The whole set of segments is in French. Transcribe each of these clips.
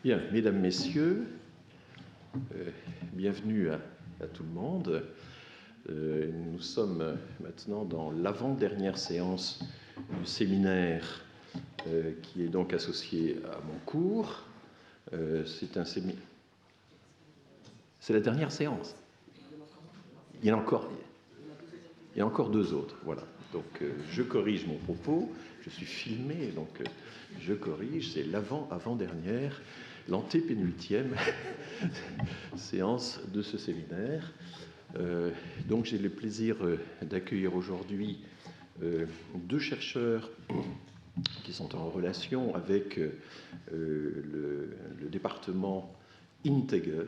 Bien, mesdames, messieurs, bienvenue à tout le monde. Nous sommes maintenant dans l'avant-dernière séance du séminaire qui est donc associé à mon cours. C'est un séminaire. C'est la dernière séance. Il y en a encore deux autres, voilà. Donc je corrige mon propos, je suis filmé, donc je corrige, c'est l'avant-dernière, l'antépénultième séance de ce séminaire. Donc j'ai le plaisir d'accueillir aujourd'hui deux chercheurs qui sont en relation avec le département Integer.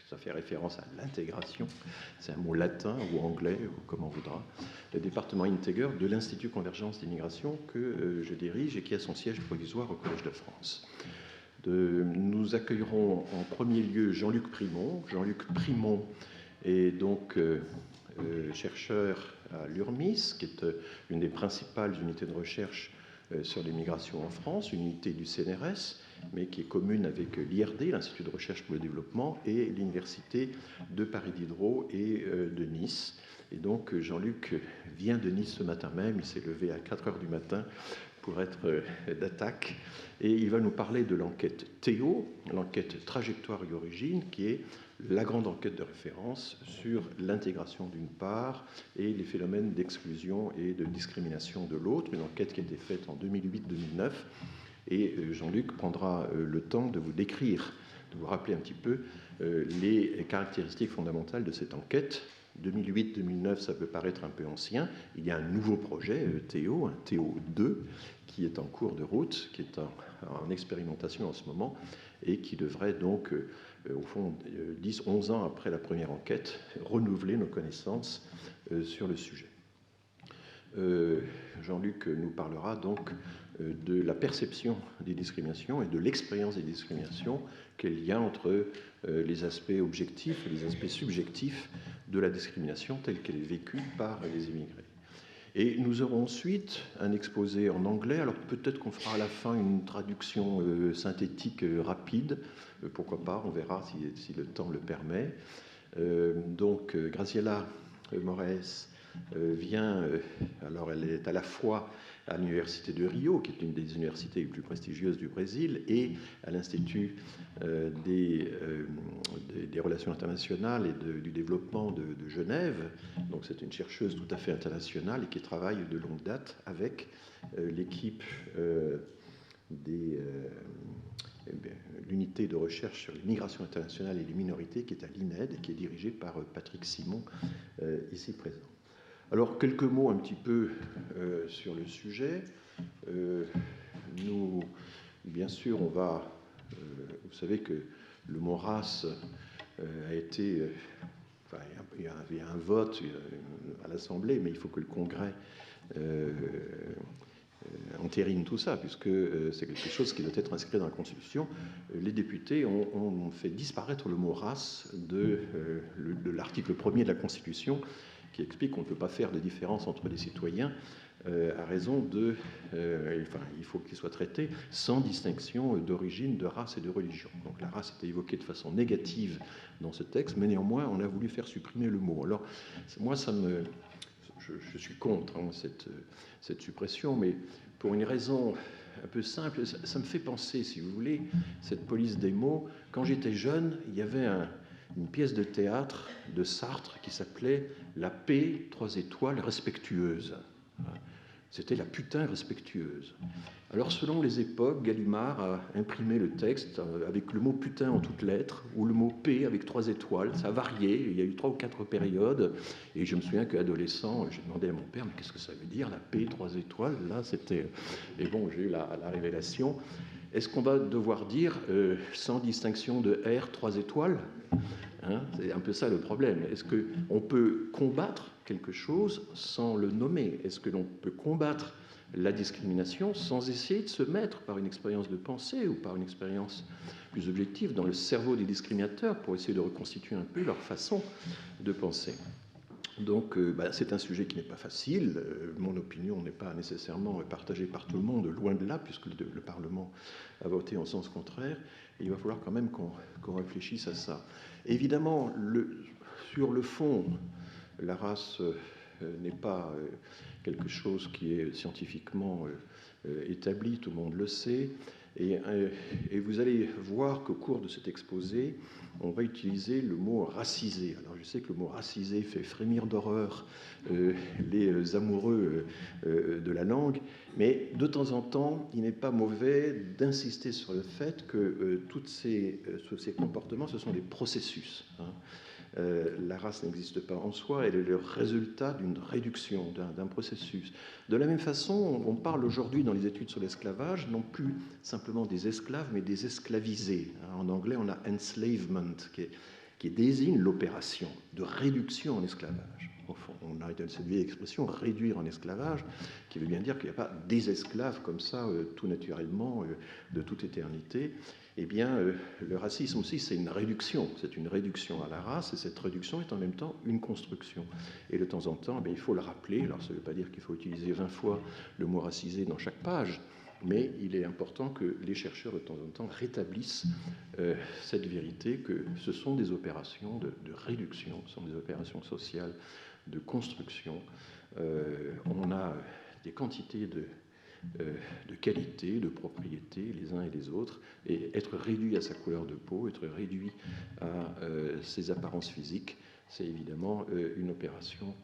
Ça fait référence à l'intégration, c'est un mot latin ou anglais, ou comme on voudra. Le département Integer de l'Institut Convergence d'immigration que je dirige et qui a son siège provisoire au Collège de France. Nous accueillerons en premier lieu Jean-Luc Primont. Jean-Luc Primont est donc chercheur à l'URMIS, qui est une des principales unités de recherche sur l'immigration en France, une unité du CNRS, mais qui est commune avec l'IRD, l'Institut de recherche pour le développement, et l'Université de Paris Diderot et de Nice. Et donc Jean-Luc vient de Nice ce matin même, il s'est levé à 4 heures du matin pour être d'attaque, et il va nous parler de l'enquête Théo, l'enquête Trajectoire et Origine, qui est la grande enquête de référence sur l'intégration d'une part et les phénomènes d'exclusion et de discrimination de l'autre, une enquête qui a été faite en 2008-2009, et Jean-Luc prendra le temps de vous décrire, de vous rappeler un petit peu les caractéristiques fondamentales de cette enquête. 2008-2009, ça peut paraître un peu ancien. Il y a un nouveau projet, Théo, un Théo 2, qui est en cours de route, qui est en expérimentation en ce moment, et qui devrait donc, au fond, 10-11 ans après la première enquête, renouveler nos connaissances sur le sujet. Jean-Luc nous parlera donc de la perception des discriminations et de l'expérience des discriminations, quel lien entre les aspects objectifs et les aspects subjectifs de la discrimination telle qu'elle est vécue par les immigrés. Et nous aurons ensuite un exposé en anglais, alors peut-être qu'on fera à la fin une traduction synthétique rapide, pourquoi pas, on verra si le temps le permet. Donc Graciela Moraes vient, alors elle est à la fois à l'université de Rio, qui est une des universités les plus prestigieuses du Brésil, et à l'Institut des relations internationales et du développement de Genève. Donc c'est une chercheuse tout à fait internationale et qui travaille de longue date avec l'équipe l'unité de recherche sur l'immigration internationale et les minorités, qui est à l'INED et qui est dirigée par Patrick Simon, ici présent. Alors, quelques mots un petit peu sur le sujet. Nous, bien sûr, on va... vous savez que le mot race a été... enfin, il y a un vote à l'Assemblée, mais il faut que le Congrès entérine tout ça, puisque c'est quelque chose qui doit être inscrit dans la Constitution. Les députés ont fait disparaître le mot race de l'article 1er de la Constitution, qui explique qu'on ne peut pas faire de différence entre les citoyens à raison de... enfin, il faut qu'ils soient traités sans distinction d'origine, de race et de religion. Donc la race était évoquée de façon négative dans ce texte, mais néanmoins, on a voulu faire supprimer le mot. Alors, moi, ça me... Je suis contre cette suppression, mais pour une raison un peu simple, ça me fait penser, si vous voulez, cette police des mots. Quand j'étais jeune, il y avait une pièce de théâtre de Sartre qui s'appelait « La paix, 3 étoiles, respectueuse ». C'était la putain respectueuse. Alors, selon les époques, Gallimard a imprimé le texte avec le mot putain en toutes lettres, ou le mot paix avec 3 étoiles. Ça a varié, il y a eu 3 ou 4 périodes. Et je me souviens qu'adolescent, j'ai demandé à mon père, mais qu'est-ce que ça veut dire, la paix, 3 étoiles? Là, c'était... Et bon, j'ai eu la révélation. Est-ce qu'on va devoir dire, sans distinction de R, 3 étoiles? C'est un peu ça le problème. Est-ce qu'on peut combattre quelque chose sans le nommer? Est-ce que l'on peut combattre la discrimination sans essayer de se mettre par une expérience de pensée ou par une expérience plus objective dans le cerveau des discriminateurs pour essayer de reconstituer un peu leur façon de penser? Donc c'est un sujet qui n'est pas facile. Mon opinion n'est pas nécessairement partagée par tout le monde, loin de là, puisque le Parlement a voté en sens contraire. Et il va falloir quand même qu'on réfléchisse à ça. Évidemment, sur le fond, la race n'est pas quelque chose qui est scientifiquement établi, tout le monde le sait. Et vous allez voir qu'au cours de cet exposé, on va utiliser le mot racisé. Alors je sais que le mot racisé fait frémir d'horreur les amoureux de la langue, mais de temps en temps, il n'est pas mauvais d'insister sur le fait que tous ces comportements, ce sont des processus. La race n'existe pas en soi, elle est le résultat d'une réduction, d'un processus. De la même façon, on parle aujourd'hui dans les études sur l'esclavage, non plus simplement des esclaves, mais des esclavisés. En anglais, on a enslavement, qui désigne l'opération de réduction en esclavage. Au fond, on a cette vieille expression, réduire en esclavage, qui veut bien dire qu'il n'y a pas des esclaves comme ça, tout naturellement, de toute éternité. Eh bien, le racisme aussi, c'est une réduction à la race, et cette réduction est en même temps une construction. Et de temps en temps, il faut le rappeler. Alors, ça ne veut pas dire qu'il faut utiliser 20 fois le mot racisé dans chaque page, mais il est important que les chercheurs, de temps en temps, rétablissent cette vérité que ce sont des opérations de réduction, ce sont des opérations sociales de construction. On a des quantités de qualité, de propriété, les uns et les autres, et être réduit à sa couleur de peau, être réduit à ses apparences physiques, c'est évidemment une opération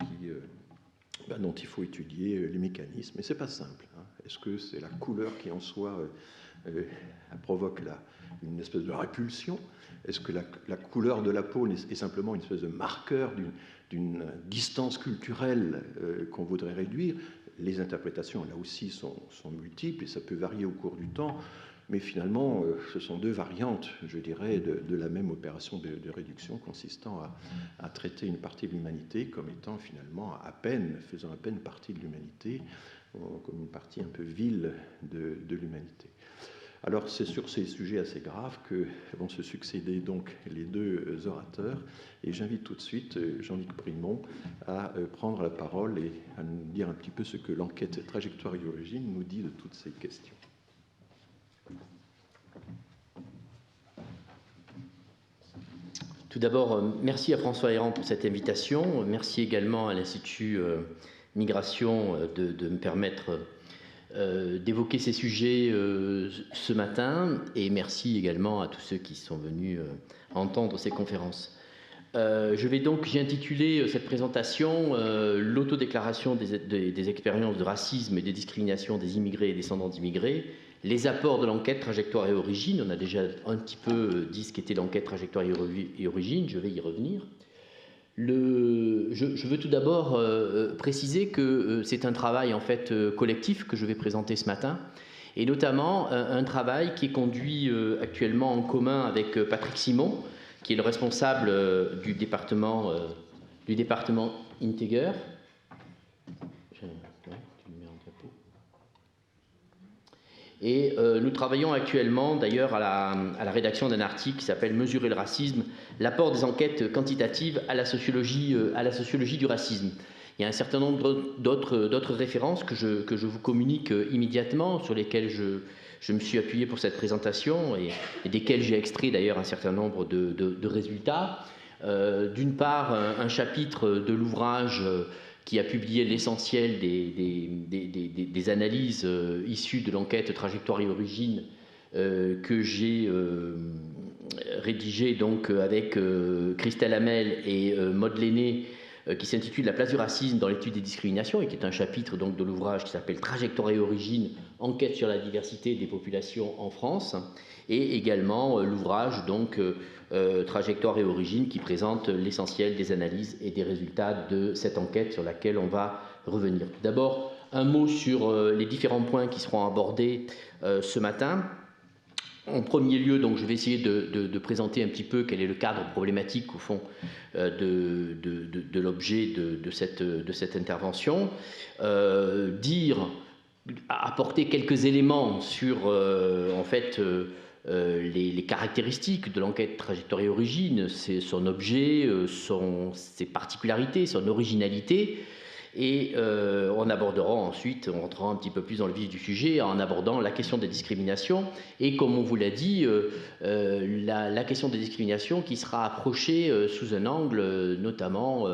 dont il faut étudier les mécanismes. Et c'est pas simple. Est-ce que c'est la couleur qui en soi provoque une espèce de répulsion? Est-ce que la couleur de la peau est simplement une espèce de marqueur d'une distance culturelle qu'on voudrait réduire? Les interprétations, là aussi, sont multiples et ça peut varier au cours du temps, mais finalement, ce sont deux variantes, je dirais, de la même opération de réduction consistant à traiter une partie de l'humanité comme étant finalement faisant à peine partie de l'humanité, comme une partie un peu vile de l'humanité. Alors, c'est sur ces sujets assez graves que vont se succéder donc les deux orateurs. Et j'invite tout de suite Jean-Luc Primont à prendre la parole et à nous dire un petit peu ce que l'enquête Trajectoire et Origine nous dit de toutes ces questions. Tout d'abord, merci à François Héran pour cette invitation. Merci également à l'Institut Migration de me permettre d'évoquer ces sujets ce matin, et merci également à tous ceux qui sont venus entendre ces conférences. J'ai intitulé cette présentation l'autodéclaration des expériences de racisme et de discrimination des immigrés et descendants d'immigrés, les apports de l'enquête Trajectoire et Origine. On a déjà un petit peu dit ce qu'était l'enquête Trajectoire et Origine, je vais y revenir. Je veux tout d'abord préciser que c'est un travail en fait collectif que je vais présenter ce matin, et notamment un travail qui est conduit actuellement en commun avec Patrick Simon, qui est le responsable du département Integer. Et nous travaillons actuellement d'ailleurs à la rédaction d'un article qui s'appelle « Mesurer le racisme, l'apport des enquêtes quantitatives à la sociologie du racisme ». Il y a un certain nombre d'autres références que je vous communique immédiatement, sur lesquelles je me suis appuyé pour cette présentation et desquelles j'ai extrait d'ailleurs un certain nombre de résultats. D'une part, un chapitre de l'ouvrage qui a publié l'essentiel des analyses issues de l'enquête Trajectoire et Origine que j'ai rédigé donc avec Christelle Hamel et Maud Lenné, qui s'intitule « La place du racisme dans l'étude des discriminations » et qui est un chapitre donc de l'ouvrage qui s'appelle « Trajectoire et Origine, enquête sur la diversité des populations en France », et également l'ouvrage donc Trajectoire et Origine qui présente l'essentiel des analyses et des résultats de cette enquête sur laquelle on va revenir. D'abord, un mot sur les différents points qui seront abordés ce matin. En premier lieu, donc, je vais essayer de présenter un petit peu quel est le cadre problématique, au fond, de l'objet de cette intervention. Apporter quelques éléments sur, en fait, les caractéristiques de l'enquête trajectoire et origine, son objet, ses particularités, son originalité. Et on abordera ensuite, on rentrera un petit peu plus dans le vif du sujet en abordant la question des discriminations et, comme on vous l'a dit, la question des discriminations qui sera approchée sous un angle notamment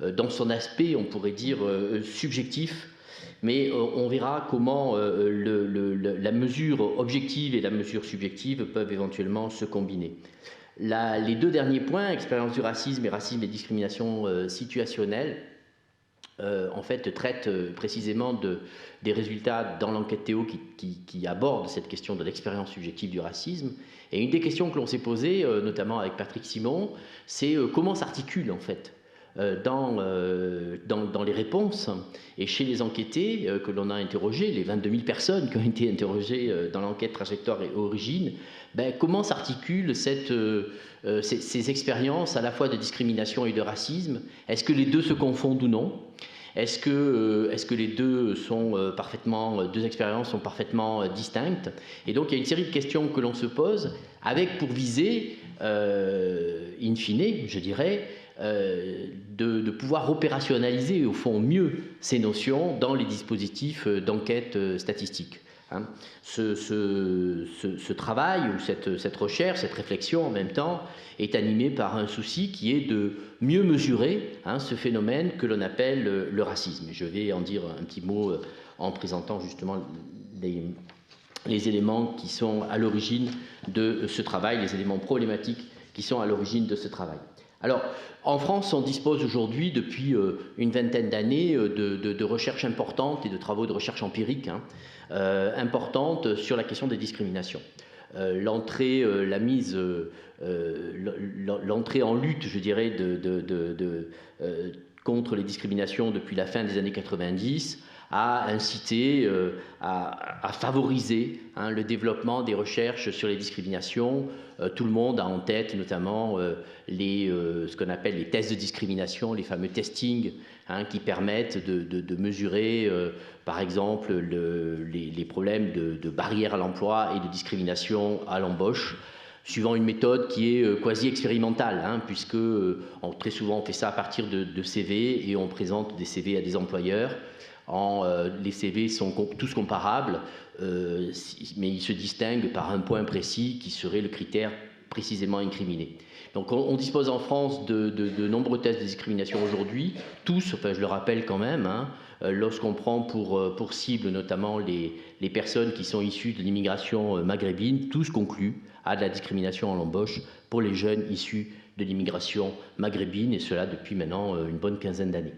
dans son aspect, on pourrait dire, subjectif. Mais on verra comment la mesure objective et la mesure subjective peuvent éventuellement se combiner. Les deux derniers points, expérience du racisme et discrimination situationnelle, en fait, traitent précisément des résultats dans l'enquête Théo qui aborde cette question de l'expérience subjective du racisme. Et une des questions que l'on s'est posées, notamment avec Patrick Simon, c'est comment s'articule en fait dans les réponses et chez les enquêtés que l'on a interrogés, les 22 000 personnes qui ont été interrogées dans l'enquête trajectoire et origine, comment s'articulent ces expériences à la fois de discrimination et de racisme? Est-ce que les deux se confondent ou non? Est-ce que les deux expériences sont parfaitement distinctes? Et donc il y a une série de questions que l'on se pose avec pour visée, in fine, je dirais, de pouvoir opérationnaliser au fond mieux ces notions dans les dispositifs d'enquête statistique. Ce travail ou cette recherche, cette réflexion en même temps est animée par un souci qui est de mieux mesurer ce phénomène que l'on appelle le racisme. Je vais en dire un petit mot en présentant justement les éléments qui sont à l'origine de ce travail, les éléments problématiques qui sont à l'origine de ce travail. Alors, en France, on dispose aujourd'hui, depuis une vingtaine d'années, de recherches importantes et de travaux de recherche empirique importantes sur la question des discriminations. L'entrée en lutte, je dirais, contre les discriminations depuis la fin des années 90 a incité à favoriser le développement des recherches sur les discriminations. Tout le monde a en tête notamment ce qu'on appelle les tests de discrimination, les fameux testings qui permettent de mesurer par exemple les problèmes de barrières à l'emploi et de discrimination à l'embauche, suivant une méthode qui est quasi expérimentale, puisque très souvent on fait ça à partir de CV et on présente des CV à des employeurs. Les CV sont tous comparables, mais ils se distinguent par un point précis qui serait le critère précisément incriminé. Donc on dispose en France de nombreux tests de discrimination aujourd'hui, tous, enfin je le rappelle quand même, lorsqu'on prend pour cible notamment les personnes qui sont issues de l'immigration maghrébine, tous concluent à de la discrimination à l'embauche pour les jeunes issus de l'immigration maghrébine, et cela depuis maintenant une bonne quinzaine d'années.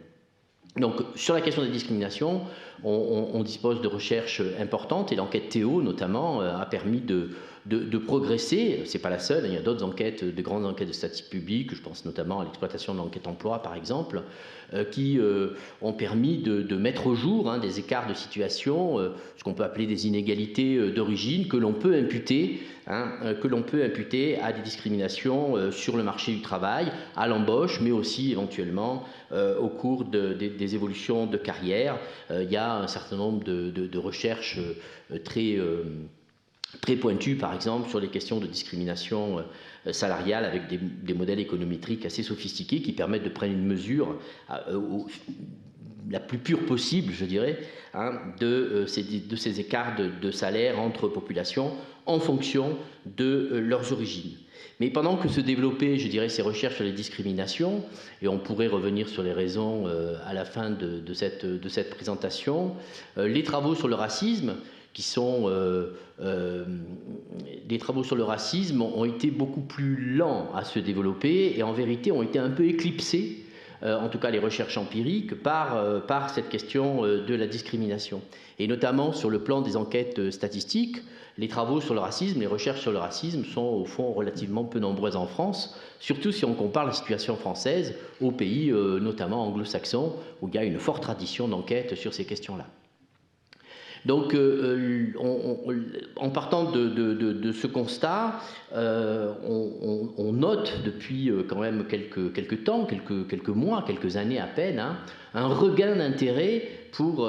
Donc, sur la question des discriminations, on dispose de recherches importantes et l'enquête Théo, notamment, a permis de progresser. Ce n'est pas la seule, il y a d'autres enquêtes, de grandes enquêtes de statistique publique, je pense notamment à l'exploitation de l'enquête emploi, par exemple, qui ont permis de mettre au jour des écarts de situation, ce qu'on peut appeler des inégalités d'origine, que l'on peut imputer à des discriminations sur le marché du travail, à l'embauche, mais aussi éventuellement au cours des évolutions de carrière. Il y a un certain nombre de recherches très pointues, par exemple, sur les questions de discrimination salariale avec des modèles économétriques assez sophistiqués qui permettent de prendre une mesure la plus pure possible, je dirais, de ces écarts de salaire entre populations en fonction de leurs origines. Mais pendant que se développaient, je dirais, ces recherches sur les discriminations, et on pourrait revenir sur les raisons à la fin de cette présentation, les travaux sur le racisme, les travaux sur le racisme ont été beaucoup plus lents à se développer et en vérité ont été un peu éclipsés, en tout cas les recherches empiriques, par cette question de la discrimination. Et notamment sur le plan des enquêtes statistiques, les travaux sur le racisme, les recherches sur le racisme sont au fond relativement peu nombreuses en France, surtout si on compare la situation française aux pays notamment anglo-saxons, où il y a une forte tradition d'enquête sur ces questions-là. Donc, en partant de ce constat, on note depuis quand même quelques temps, quelques mois, quelques années à peine, hein, un regain d'intérêt pour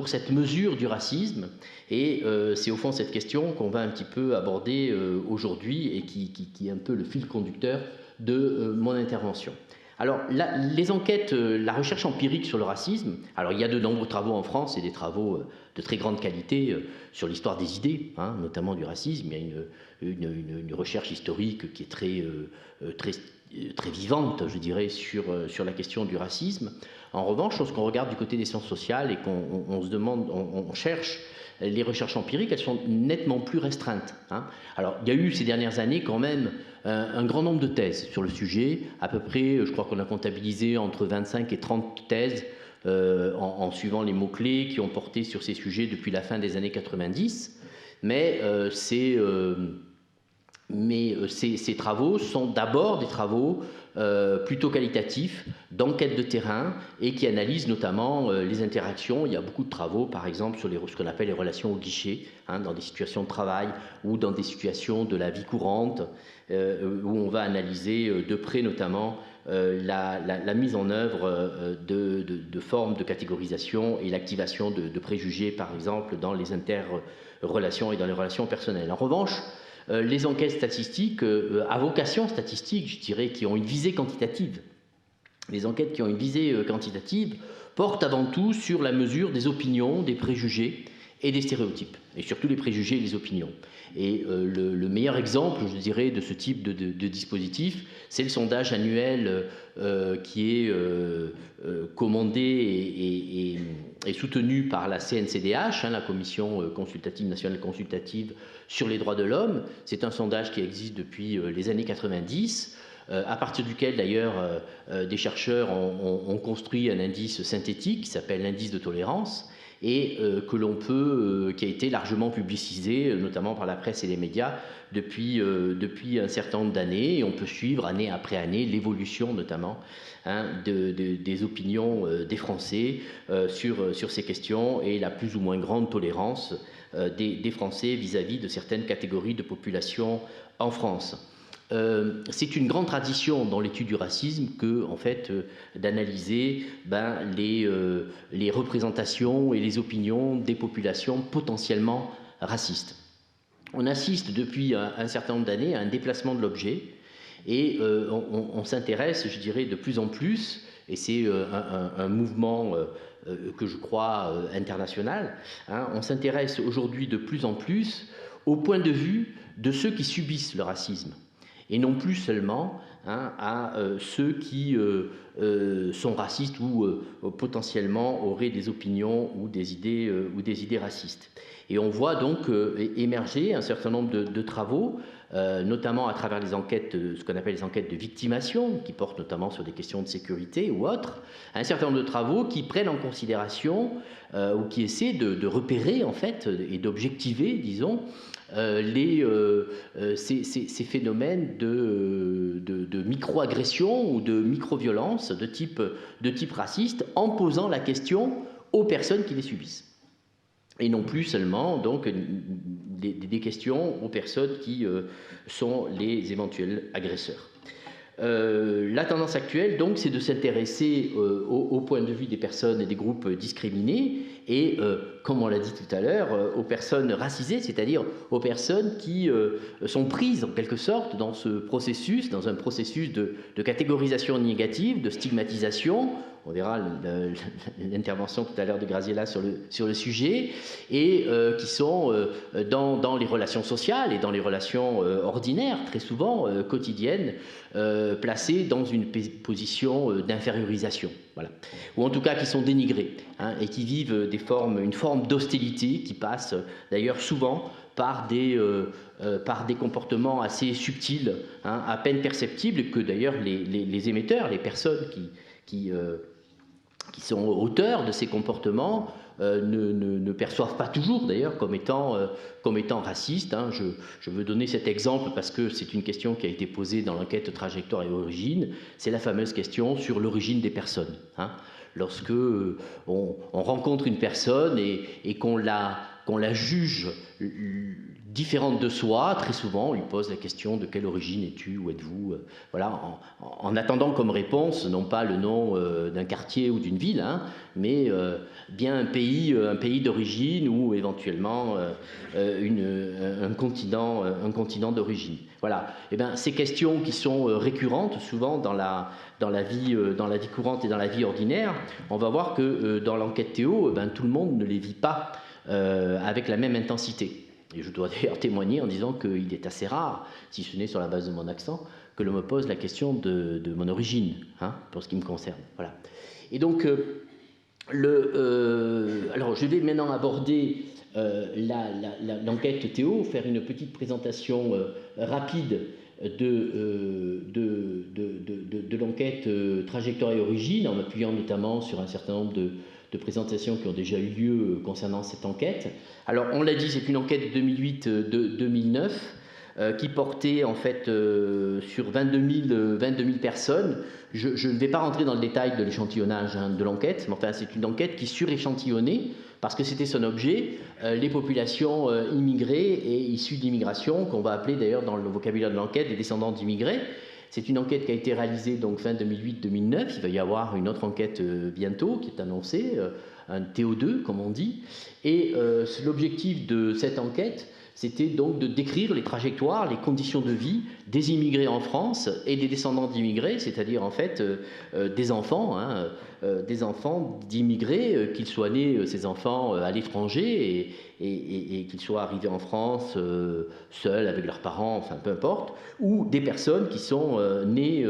cette mesure du racisme. Et c'est au fond cette question qu'on va un petit peu aborder aujourd'hui et qui est un peu le fil conducteur de mon intervention. Alors, les enquêtes, la recherche empirique sur le racisme, alors il y a de nombreux travaux en France et des travaux de très grande qualité sur l'histoire des idées, hein, notamment du racisme. Il y a une recherche historique qui est très vivante, je dirais, sur la question du racisme. En revanche, lorsqu'on regarde du côté des sciences sociales et qu'on se demande, on cherche les recherches empiriques, elles sont nettement plus restreintes, hein. Alors, il y a eu ces dernières années quand même un grand nombre de thèses sur le sujet, à peu près, je crois qu'on a comptabilisé entre 25 et 30 thèses en suivant les mots-clés qui ont porté sur ces sujets depuis la fin des années 90. Mais ces travaux sont d'abord des travaux plutôt qualitatifs, d'enquête de terrain, et qui analysent notamment les interactions. Il y a beaucoup de travaux, par exemple, sur ce qu'on appelle les relations au guichet, hein, dans des situations de travail ou dans des situations de la vie courante, où on va analyser de près notamment la mise en œuvre de formes de catégorisation et l'activation de préjugés, par exemple, dans les interrelations et dans les relations personnelles. En revanche, les enquêtes statistiques, à vocation statistique, je dirais, qui ont une visée quantitative. Les enquêtes qui ont une visée quantitative portent avant tout sur la mesure des opinions, des préjugés et des stéréotypes, et surtout les préjugés et les opinions. Et le meilleur exemple, je dirais, de ce type de dispositif, c'est le sondage annuel qui est commandé et soutenu par la CNCDH, hein, la Commission consultative nationale consultative sur les droits de l'homme. C'est un sondage qui existe depuis les années 90, à partir duquel d'ailleurs des chercheurs ont construit un indice synthétique qui s'appelle l'indice de tolérance, et qui a été largement publicisé, notamment par la presse et les médias, depuis un certain nombre d'années, et on peut suivre année après année l'évolution notamment, hein, des opinions des Français sur ces questions, et la plus ou moins grande tolérance des Français vis-à-vis de certaines catégories de population en France. C'est une grande tradition dans l'étude du racisme d'analyser les représentations et les opinions des populations potentiellement racistes. On assiste depuis un certain nombre d'années à un déplacement de l'objet, et on s'intéresse, je dirais, de plus en plus, et c'est un mouvement que je crois international, hein, on s'intéresse aujourd'hui de plus en plus au point de vue de ceux qui subissent le racisme, et non plus seulement, hein, à ceux qui sont racistes ou potentiellement auraient des opinions ou des idées racistes. Et on voit donc émerger un certain nombre de travaux, notamment à travers les enquêtes, ce qu'on appelle les enquêtes de victimation, qui portent notamment sur des questions de sécurité ou autres, un certain nombre de travaux qui prennent en considération ou qui essaient de repérer en fait et d'objectiver, disons, ces phénomènes de micro-agression ou de micro-violence de type raciste, en posant la question aux personnes qui les subissent. Et non plus seulement donc des questions aux personnes qui sont les éventuels agresseurs. La tendance actuelle, donc, c'est de s'intéresser au point de vue des personnes et des groupes discriminés et, comme on l'a dit tout à l'heure, aux personnes racisées, c'est-à-dire aux personnes qui sont prises, en quelque sorte, dans un processus de catégorisation négative, de stigmatisation. On verra l'intervention tout à l'heure de Graziella sur le sujet, et qui sont dans les relations sociales et dans les relations ordinaires, très souvent quotidiennes, placés dans une position d'infériorisation, voilà. Ou en tout cas qui sont dénigrés, hein, et qui vivent une forme d'hostilité qui passe d'ailleurs souvent par des comportements assez subtils, hein, à peine perceptibles, que d'ailleurs les émetteurs, les personnes qui sont auteurs de ces comportements, ne perçoivent pas toujours d'ailleurs comme étant racistes. Hein. Je veux donner cet exemple parce que c'est une question qui a été posée dans l'enquête Trajectoire et Origine, c'est la fameuse question sur l'origine des personnes. Hein. Lorsque on rencontre une personne et qu'on la juge différente de soi, très souvent on lui pose la question de quelle origine es-tu, où êtes-vous, voilà, en attendant comme réponse non pas le nom d'un quartier ou d'une ville, hein, mais bien un pays d'origine ou éventuellement un continent d'origine. Voilà. Et bien, ces questions qui sont récurrentes souvent dans la vie courante et dans la vie ordinaire, on va voir que dans l'enquête Théo, tout le monde ne les vit pas avec la même intensité. Et je dois d'ailleurs témoigner en disant qu'il est assez rare, si ce n'est sur la base de mon accent, que l'on me pose la question de mon origine, hein, pour ce qui me concerne. Voilà. Et donc, alors je vais maintenant aborder l'enquête Théo, faire une petite présentation rapide de l'enquête Trajectoire et Origine, en m'appuyant notamment sur un certain nombre de présentations qui ont déjà eu lieu concernant cette enquête. Alors, on l'a dit, c'est une enquête de 2008-2009 qui portait en fait sur 22 000 personnes. Je ne vais pas rentrer dans le détail de l'échantillonnage de l'enquête, mais enfin, c'est une enquête qui suréchantillonnait, parce que c'était son objet, les populations immigrées et issues d'immigration, qu'on va appeler d'ailleurs dans le vocabulaire de l'enquête des descendants d'immigrés. C'est une enquête qui a été réalisée donc fin 2008-2009. Il va y avoir une autre enquête bientôt qui est annoncée, un TO2 comme on dit. Et l'objectif de cette enquête, c'était donc de décrire les trajectoires, les conditions de vie des immigrés en France et des descendants d'immigrés, c'est-à-dire en fait des enfants, hein, des enfants d'immigrés, qu'ils soient nés, ces enfants, à l'étranger et qu'ils soient arrivés en France seuls avec leurs parents, enfin peu importe, ou des personnes qui sont nées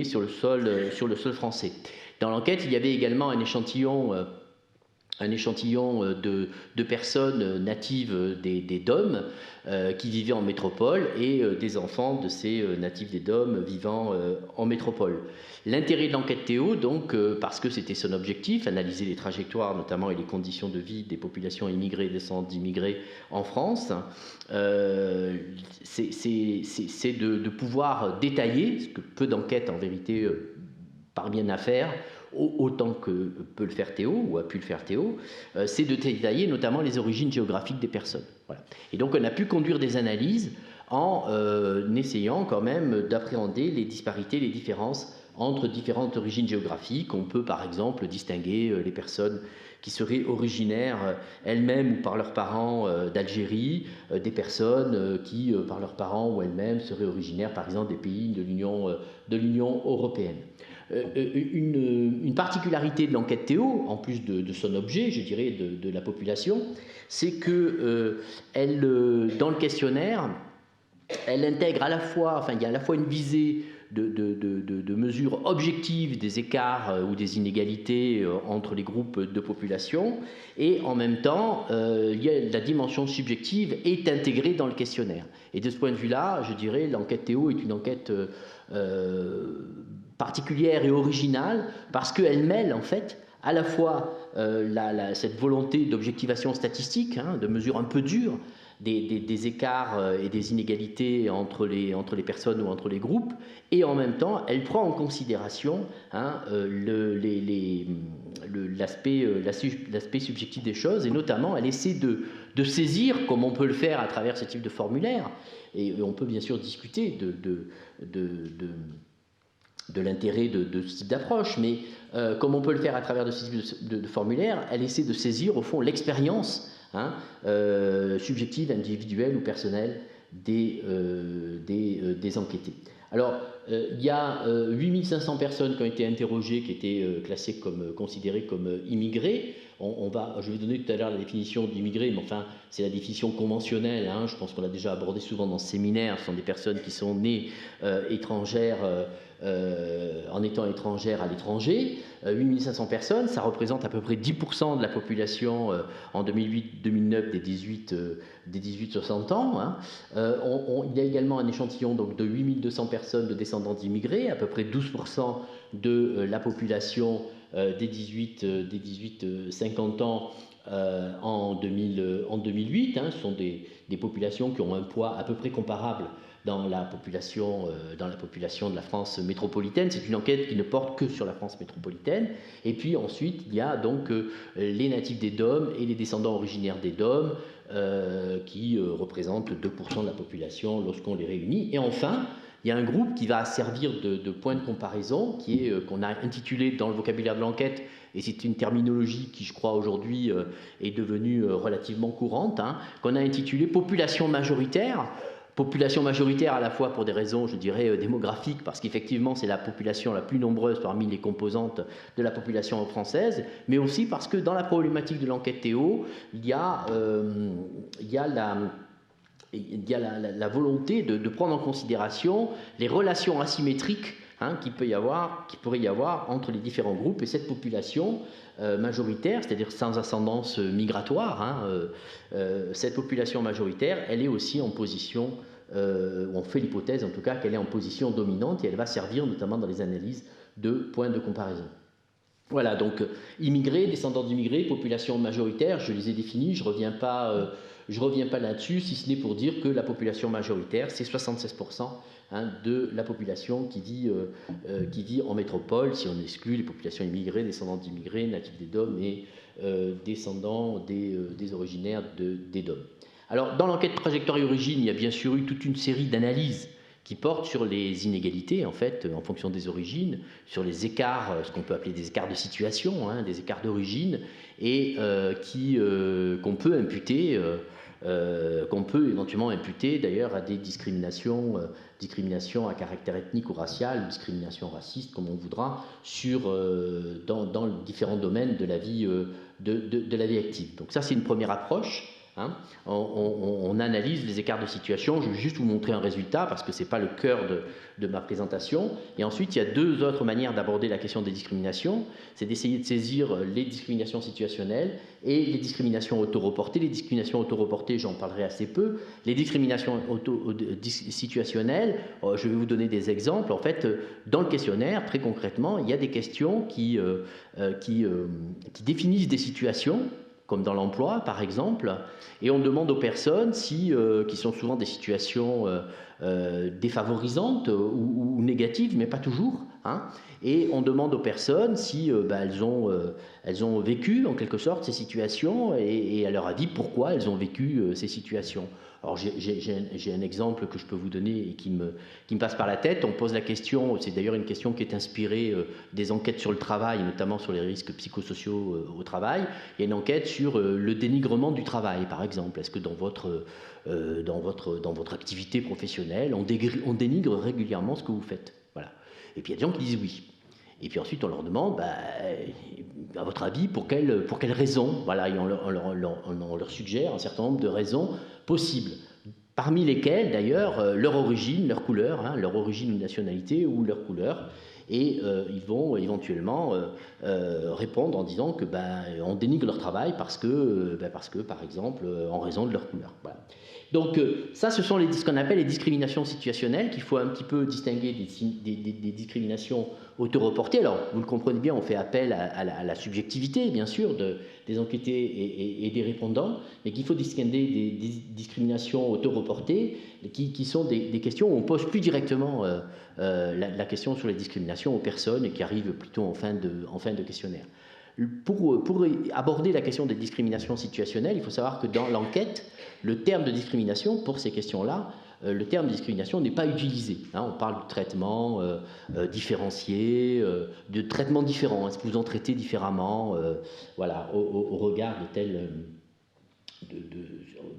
sur le sol français. Dans l'enquête, il y avait également un échantillon de personnes natives des DOM qui vivaient en métropole et des enfants de ces natifs des DOM vivant en métropole. L'intérêt de l'enquête Théo, donc, parce que c'était son objectif, analyser les trajectoires notamment et les conditions de vie des populations immigrées et descendantes d'immigrés en France, c'est de pouvoir détailler, ce que peu d'enquêtes en vérité parviennent à faire, autant que peut le faire Théo, ou a pu le faire Théo, c'est de détailler notamment les origines géographiques des personnes. Voilà. Et donc on a pu conduire des analyses en essayant quand même d'appréhender les disparités, les différences entre différentes origines géographiques. On peut par exemple distinguer les personnes qui seraient originaires elles-mêmes ou par leurs parents d'Algérie, des personnes qui par leurs parents ou elles-mêmes seraient originaires par exemple des pays de l'Union européenne. Une particularité de l'enquête Théo, en plus de son objet, je dirais, de la population, c'est que dans le questionnaire, elle intègre à la fois, enfin il y a à la fois une visée de mesures objectives des écarts ou des inégalités entre les groupes de population, et en même temps, la dimension subjective est intégrée dans le questionnaire. Et de ce point de vue-là, je dirais, l'enquête Théo est une enquête particulière et originale parce qu'elle mêle en fait à la fois cette volonté d'objectivation statistique, hein, de mesures un peu dures des écarts et des inégalités entre les personnes ou entre les groupes, et en même temps elle prend en considération hein, l'aspect subjectif des choses, et notamment elle essaie de saisir, comme on peut le faire à travers ce type de formulaire, et on peut bien sûr discuter de l'intérêt de ce type d'approche, mais comme on peut le faire à travers de ce type de formulaire, elle essaie de saisir au fond l'expérience hein, subjective, individuelle ou personnelle des enquêtés. Alors, il y a 8500 personnes qui ont été interrogées, qui étaient classées considérées comme immigrées. Je vais donner tout à l'heure la définition d'immigré, mais enfin, c'est la définition conventionnelle. Hein, je pense qu'on l'a déjà abordé souvent dans ce séminaire. Ce sont des personnes qui sont nées étrangères, en étant étrangères à l'étranger. 8500 personnes, ça représente à peu près 10% de la population en 2008-2009 des 18-60 ans. Hein. Il y a également un échantillon donc, de 8200 personnes de descendants d'immigrés, à peu près 12% de la population des 18-50 ans en 2008. Ce sont des populations qui ont un poids à peu près comparable dans la population de la France métropolitaine. C'est une enquête qui ne porte que sur la France métropolitaine. Et puis ensuite, il y a donc les natifs des DOM et les descendants originaires des DOM, qui représentent 2% de la population lorsqu'on les réunit. Et enfin, il y a un groupe qui va servir de point de comparaison, qu'on a intitulé dans le vocabulaire de l'enquête, et c'est une terminologie qui, je crois, aujourd'hui est devenue relativement courante, qu'on a intitulé population majoritaire. Population majoritaire à la fois pour des raisons, je dirais, démographiques, parce qu'effectivement c'est la population la plus nombreuse parmi les composantes de la population française, mais aussi parce que dans la problématique de l'enquête Théo, il y a la volonté de prendre en considération les relations asymétriques qu'il pourrait y avoir entre les différents groupes, et cette population majoritaire, c'est-à-dire sans ascendance migratoire, cette population majoritaire, elle est aussi en position, on fait l'hypothèse en tout cas qu'elle est en position dominante, et elle va servir notamment dans les analyses de points de comparaison. Voilà, donc immigrés, descendants d'immigrés, population majoritaire, je les ai définis, je ne reviens pas là-dessus, si ce n'est pour dire que la population majoritaire, c'est 76% de la population qui vit en métropole, si on exclut les populations immigrées, descendants d'immigrés, natifs des DOM et descendants des originaires des DOM. Alors, dans l'enquête trajectoire et origine, il y a bien sûr eu toute une série d'analyses qui portent sur les inégalités, en fait, en fonction des origines, sur les écarts, ce qu'on peut appeler des écarts de situation, des écarts d'origine, et qu'on peut éventuellement imputer d'ailleurs à des discriminations à caractère ethnique ou racial, discrimination raciste, comme on voudra, dans différents domaines de la vie active. Donc ça, c'est une première approche. On analyse les écarts de situation. Je vais juste vous montrer un résultat parce que ce n'est pas le cœur de ma présentation. Et ensuite, il y a deux autres manières d'aborder la question des discriminations. C'est d'essayer de saisir les discriminations situationnelles et les discriminations auto-reportées. Les discriminations auto-reportées, j'en parlerai assez peu. Les discriminations situationnelles, je vais vous donner des exemples. En fait, dans le questionnaire, très concrètement, il y a des questions qui définissent des situations, comme dans l'emploi par exemple, et on demande aux personnes qui sont souvent des situations défavorisantes ou négatives, mais pas toujours, et on demande aux personnes si elles ont vécu en quelque sorte ces situations, et à leur avis pourquoi elles ont vécu ces situations. Alors j'ai un exemple que je peux vous donner et qui me passe par la tête. On pose la question, c'est d'ailleurs une question qui est inspirée des enquêtes sur le travail, notamment sur les risques psychosociaux au travail. Il y a une enquête sur le dénigrement du travail, par exemple. Est-ce que dans votre activité professionnelle, on dénigre régulièrement ce que vous faites? Voilà. Et puis il y a des gens qui disent oui. Et puis ensuite, on leur demande, à votre avis, pour quelles raisons? Voilà, et on leur suggère un certain nombre de raisons possibles, parmi lesquelles, d'ailleurs, leur origine, leur couleur, leur origine ou nationalité ou leur couleur. Et ils vont éventuellement répondre en disant que on dénigre leur travail parce que, par exemple, en raison de leur couleur. Voilà. Donc ça, ce sont ce qu'on appelle les discriminations situationnelles, qu'il faut un petit peu distinguer des discriminations auto-reportées. Alors, vous le comprenez bien, on fait appel à la subjectivité, bien sûr, des enquêtés et des répondants, mais qu'il faut distinguer des discriminations auto-reportées, qui sont des questions où on pose plus directement la question sur les discriminations aux personnes et qui arrivent plutôt en fin de questionnaire. Pour aborder la question des discriminations situationnelles, il faut savoir que dans l'enquête, le terme de discrimination, pour ces questions-là, le terme de discrimination n'est pas utilisé. On parle de traitement différencié, de traitement différent. Est-ce que vous en traitez différemment voilà, au regard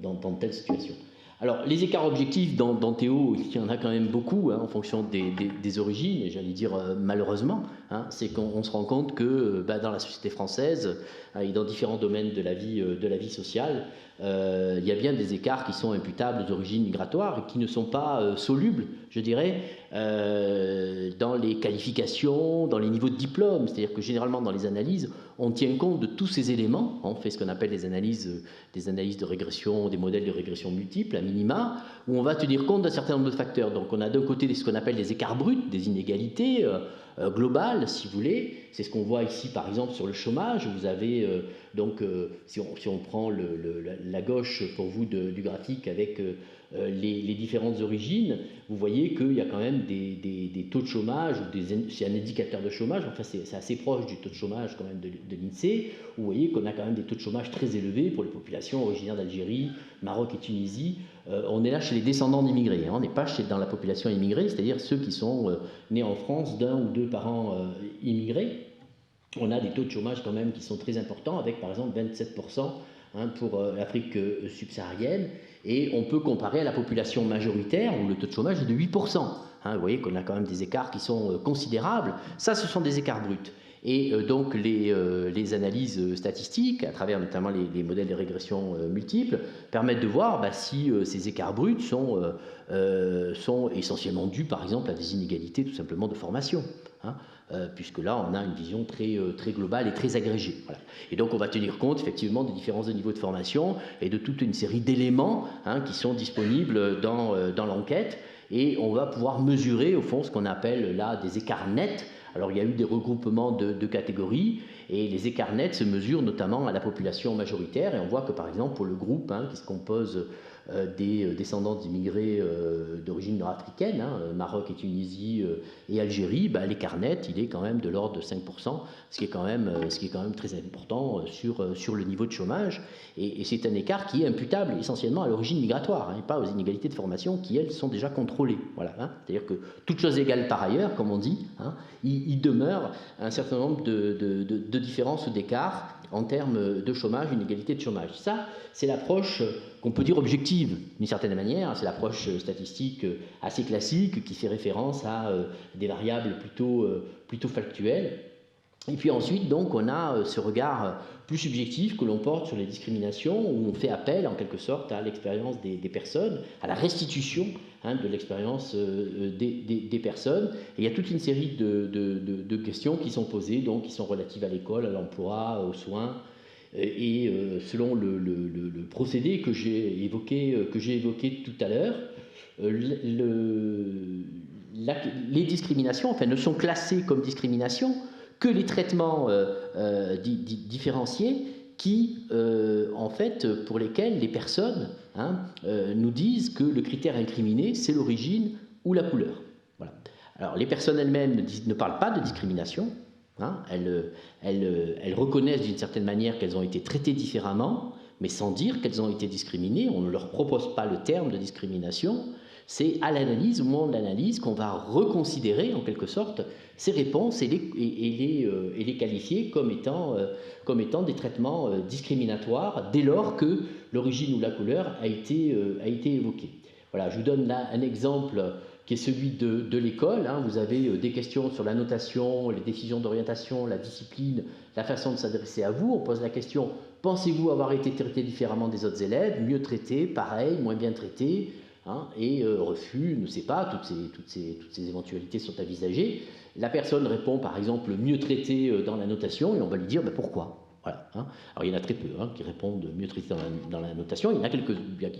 dans telle situation? Alors, les écarts objectifs dans Théo, il y en a quand même beaucoup en fonction des origines, et j'allais dire malheureusement, c'est qu'on se rend compte que dans la société française, et dans différents domaines de la vie sociale, il y a bien des écarts qui sont imputables aux origines migratoires et qui ne sont pas solubles, je dirais, dans les qualifications, dans les niveaux de diplôme. C'est-à-dire que généralement dans les analyses, on tient compte de tous ces éléments. On fait ce qu'on appelle des analyses de régression, des modèles de régression multiples, à minima, où on va tenir compte d'un certain nombre de facteurs. Donc on a d'un côté ce qu'on appelle des écarts bruts, des inégalités, globale, si vous voulez. C'est ce qu'on voit ici, par exemple, sur le chômage. Vous avez, si on prend la gauche pour vous du graphique avec les différentes origines, vous voyez qu'il y a quand même des taux de chômage, c'est un indicateur de chômage, enfin c'est assez proche du taux de chômage quand même de l'INSEE. Vous voyez qu'on a quand même des taux de chômage très élevés pour les populations originaires d'Algérie, Maroc et Tunisie. On est là chez les descendants d'immigrés, on n'est pas dans la population immigrée, c'est-à-dire ceux qui sont nés en France d'un ou deux parents immigrés. On a des taux de chômage quand même qui sont très importants, avec par exemple 27% pour l'Afrique subsaharienne, et on peut comparer à la population majoritaire où le taux de chômage est de 8%. Vous voyez qu'on a quand même des écarts qui sont considérables. Ça, ce sont des écarts bruts. Et donc les analyses statistiques, à travers notamment les modèles de régression multiples, permettent de voir si ces écarts bruts sont essentiellement dus par exemple à des inégalités tout simplement de formation. Puisque là on a une vision très globale et très agrégée. Voilà. Et donc on va tenir compte effectivement des différences de niveau de formation et de toute une série d'éléments qui sont disponibles dans l'enquête, et on va pouvoir mesurer au fond ce qu'on appelle là des écarts nets. Alors il y a eu des regroupements de catégories, et les écarts nets se mesurent notamment à la population majoritaire, et on voit que par exemple pour le groupe qui se compose des descendants d'immigrés d'origine nord-africaine, Maroc et Tunisie et Algérie, l'écart net il est quand même de l'ordre de 5%, ce qui est quand même très important sur le niveau de chômage, et c'est un écart qui est imputable essentiellement à l'origine migratoire, et pas aux inégalités de formation qui elles sont déjà contrôlées. Voilà, c'est-à-dire que toute chose égale par ailleurs, comme on dit, il demeure un certain nombre de différences ou d'écarts en termes de chômage, inégalité de chômage. Ça, c'est l'approche qu'on peut dire objective, d'une certaine manière. C'est l'approche statistique assez classique qui fait référence à des variables plutôt factuelles. Et puis ensuite, donc, on a ce regard plus subjectif que l'on porte sur les discriminations, où on fait appel en quelque sorte à l'expérience des personnes, à la restitution de l'expérience des personnes. Et il y a toute une série de questions qui sont posées, donc qui sont relatives à l'école, à l'emploi, aux soins. Et selon le procédé que j'ai évoqué tout à l'heure, les discriminations ne sont classées comme discrimination que les traitements différenciés qui, en fait, pour lesquels les personnes nous disent que le critère incriminé, c'est l'origine ou la couleur. Voilà. Alors, les personnes elles-mêmes ne parlent pas de discrimination. Elles reconnaissent d'une certaine manière qu'elles ont été traitées différemment, mais sans dire qu'elles ont été discriminées. On ne leur propose pas le terme de discrimination. C'est à l'analyse, au moment de l'analyse, qu'on va reconsidérer en quelque sorte ces réponses et les qualifier comme étant des traitements discriminatoires dès lors que l'origine ou la couleur a été évoquée. Voilà, je vous donne là un exemple qui est celui de l'école. Vous avez des questions sur la notation, les décisions d'orientation, la discipline, la façon de s'adresser à vous. On pose la question, pensez-vous avoir été traité différemment des autres élèves, mieux traité, pareil, moins bien traité, et refus, ne sait pas, toutes ces éventualités sont envisagées. La personne répond par exemple mieux traité dans la notation, et on va lui dire pourquoi. Voilà, Alors il y en a très peu qui répondent mieux traité dans la notation. Il y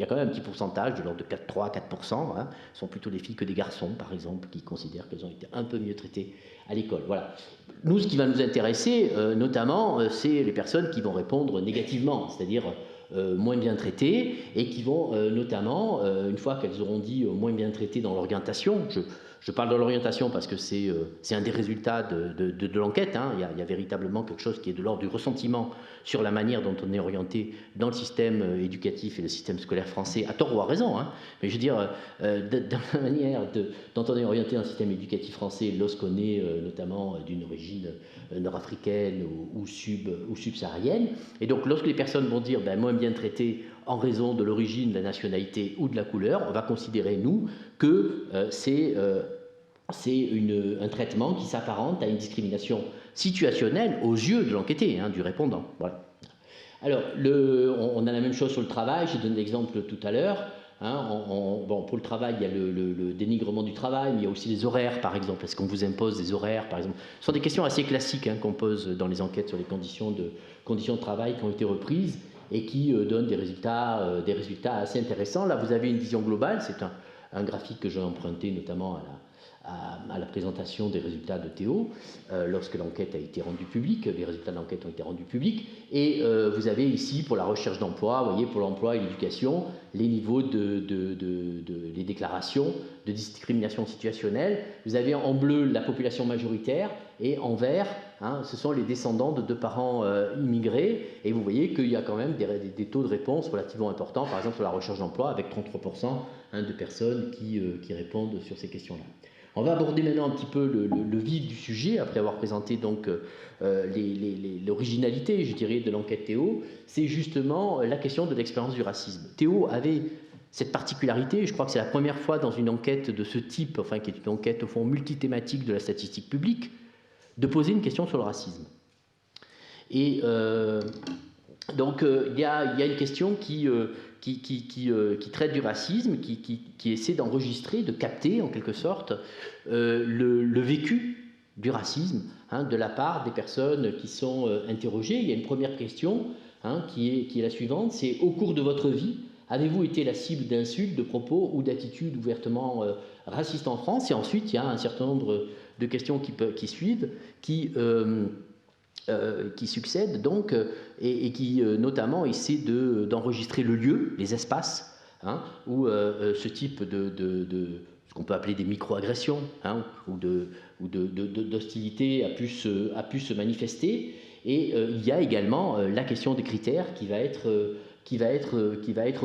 a quand même un petit pourcentage de l'ordre de 3-4%. Ce sont plutôt des filles que des garçons, par exemple, qui considèrent qu'elles ont été un peu mieux traitées à l'école. Voilà. Nous, ce qui va nous intéresser, notamment, c'est les personnes qui vont répondre négativement, c'est-à-dire moins bien traitées, et qui vont notamment, une fois qu'elles auront dit moins bien traitées dans l'orientation, je parle de l'orientation parce que c'est un des résultats de l'enquête. Il y a véritablement quelque chose qui est de l'ordre du ressentiment sur la manière dont on est orienté dans le système éducatif et le système scolaire français, à tort ou à raison. Mais je veux dire, dans la manière dont on est orienté dans le système éducatif français lorsqu'on est notamment d'une origine nord-africaine ou subsaharienne. Et donc lorsque les personnes vont dire moins bien traitées en raison de l'origine, de la nationalité ou de la couleur, on va considérer, nous, que c'est un traitement qui s'apparente à une discrimination situationnelle aux yeux de l'enquêté, du répondant. Voilà. Alors, on a la même chose sur le travail, j'ai donné l'exemple tout à l'heure. Pour le travail, il y a le dénigrement du travail, mais il y a aussi les horaires, par exemple. Est-ce qu'on vous impose des horaires, par exemple? Ce sont des questions assez classiques qu'on pose dans les enquêtes sur les conditions de travail qui ont été reprises et qui donnent des résultats assez intéressants. Là, vous avez une vision globale, c'est un graphique que j'ai emprunté notamment à la présentation des résultats de Théo, lorsque l'enquête a été rendue publique, les résultats de l'enquête ont été rendus publics, et vous avez ici, pour la recherche d'emploi, vous voyez, pour l'emploi et l'éducation, les niveaux les déclarations de discrimination situationnelle. Vous avez en bleu la population majoritaire, et en vert, ce sont les descendants de 2 parents immigrés, et vous voyez qu'il y a quand même des taux de réponse relativement importants, par exemple sur la recherche d'emploi, avec 33% de personnes qui répondent sur ces questions-là. On va aborder maintenant un petit peu le vif du sujet, après avoir présenté donc l'originalité, je dirais, de l'enquête Théo. C'est justement la question de l'expérience du racisme. Théo avait cette particularité, je crois que c'est la première fois dans une enquête de ce type, enfin qui est une enquête au fond multithématique de la statistique publique, de poser une question sur le racisme. Et donc il y a une question qui traite du racisme, qui essaie d'enregistrer, de capter en quelque sorte le vécu du racisme de la part des personnes qui sont interrogées. Il y a une première question qui est la suivante, c'est: au cours de votre vie, avez-vous été la cible d'insultes, de propos ou d'attitudes ouvertement racistes en France? Et ensuite, il y a un certain nombre de questions qui suivent, qui succèdent donc, et qui notamment essaient d'enregistrer le lieu, les espaces, où ce type ce qu'on peut appeler des micro-agressions ou d'hostilité a pu se manifester. Et il y a également la question des critères qui va être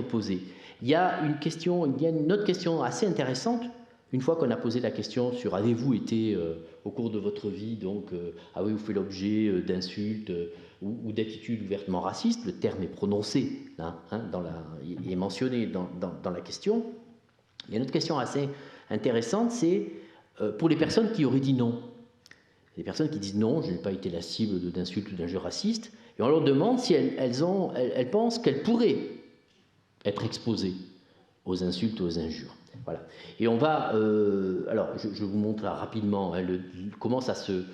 posée. Il y a une autre question assez intéressante. Une fois qu'on a posé la question sur avez-vous été au cours de votre vie, donc avez-vous fait l'objet d'insultes ou d'attitudes ouvertement racistes, le terme est prononcé, il est mentionné dans la question. Il y a une autre question assez intéressante, c'est pour les personnes qui auraient dit non. Les personnes qui disent non, je n'ai pas été la cible d'insultes ou d'injures racistes, et on leur demande si elles pensent qu'elles pourraient être exposées aux insultes ou aux injures. Voilà. Et on va, alors je vous montre là rapidement comment ça se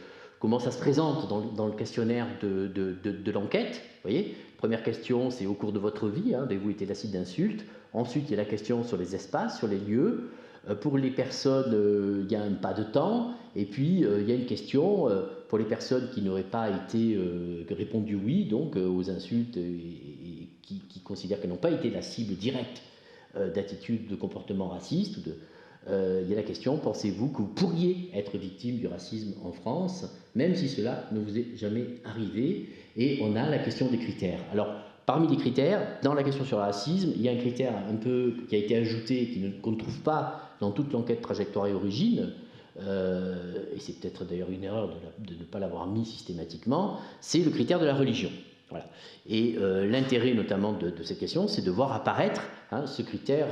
présente dans le questionnaire de l'enquête. Vous voyez, première question, c'est au cours de votre vie, avez-vous été la cible d'insultes? Ensuite, il y a la question sur les espaces, sur les lieux. Pour les personnes, il y a un pas de temps. Et puis, il y a une question pour les personnes qui n'auraient pas été répondu oui, donc aux insultes et qui considèrent qu'elles n'ont pas été la cible directe d'attitudes, de comportements racistes. Il y a la question, pensez-vous que vous pourriez être victime du racisme en France, même si cela ne vous est jamais arrivé? Et on a la question des critères. Alors, parmi les critères, dans la question sur le racisme, il y a un critère un peu qui a été ajouté, qu'on ne trouve pas dans toute l'enquête trajectoire et origine, et c'est peut-être d'ailleurs une erreur de ne pas l'avoir mis systématiquement, c'est le critère de la religion. Voilà. Et l'intérêt notamment de cette question, c'est de voir apparaître ce critère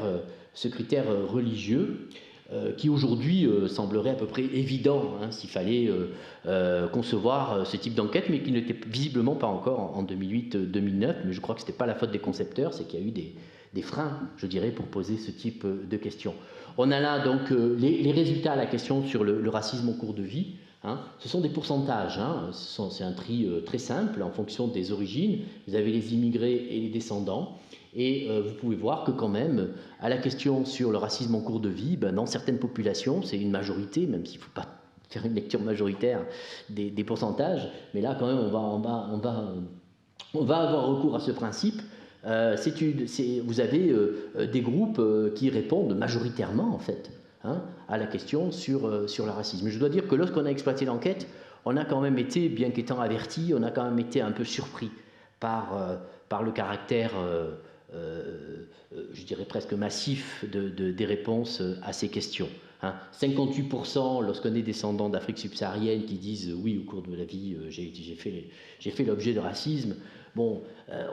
religieux qui aujourd'hui semblerait à peu près évident s'il fallait concevoir ce type d'enquête, mais qui n'était visiblement pas encore en 2008-2009. Mais je crois que ce n'était pas la faute des concepteurs, c'est qu'il y a eu des freins, je dirais, pour poser ce type de questions. On a là donc les résultats à la question sur le racisme au cours de vie. Ce sont des pourcentages, c'est un tri très simple en fonction des origines. Vous avez les immigrés et les descendants, et vous pouvez voir que quand même, à la question sur le racisme en cours de vie, dans certaines populations, c'est une majorité, même s'il ne faut pas faire une lecture majoritaire des pourcentages, mais là quand même on va avoir recours à ce principe. Vous avez des groupes qui répondent majoritairement en fait à la question sur le racisme. Je dois dire que lorsqu'on a exploité l'enquête, on a quand même été, bien qu'étant averti, on a quand même été un peu surpris par le caractère, je dirais presque massif des réponses à ces questions. 58% lorsqu'on est descendant d'Afrique subsaharienne qui disent oui, au cours de la vie, j'ai fait l'objet de racisme. Bon,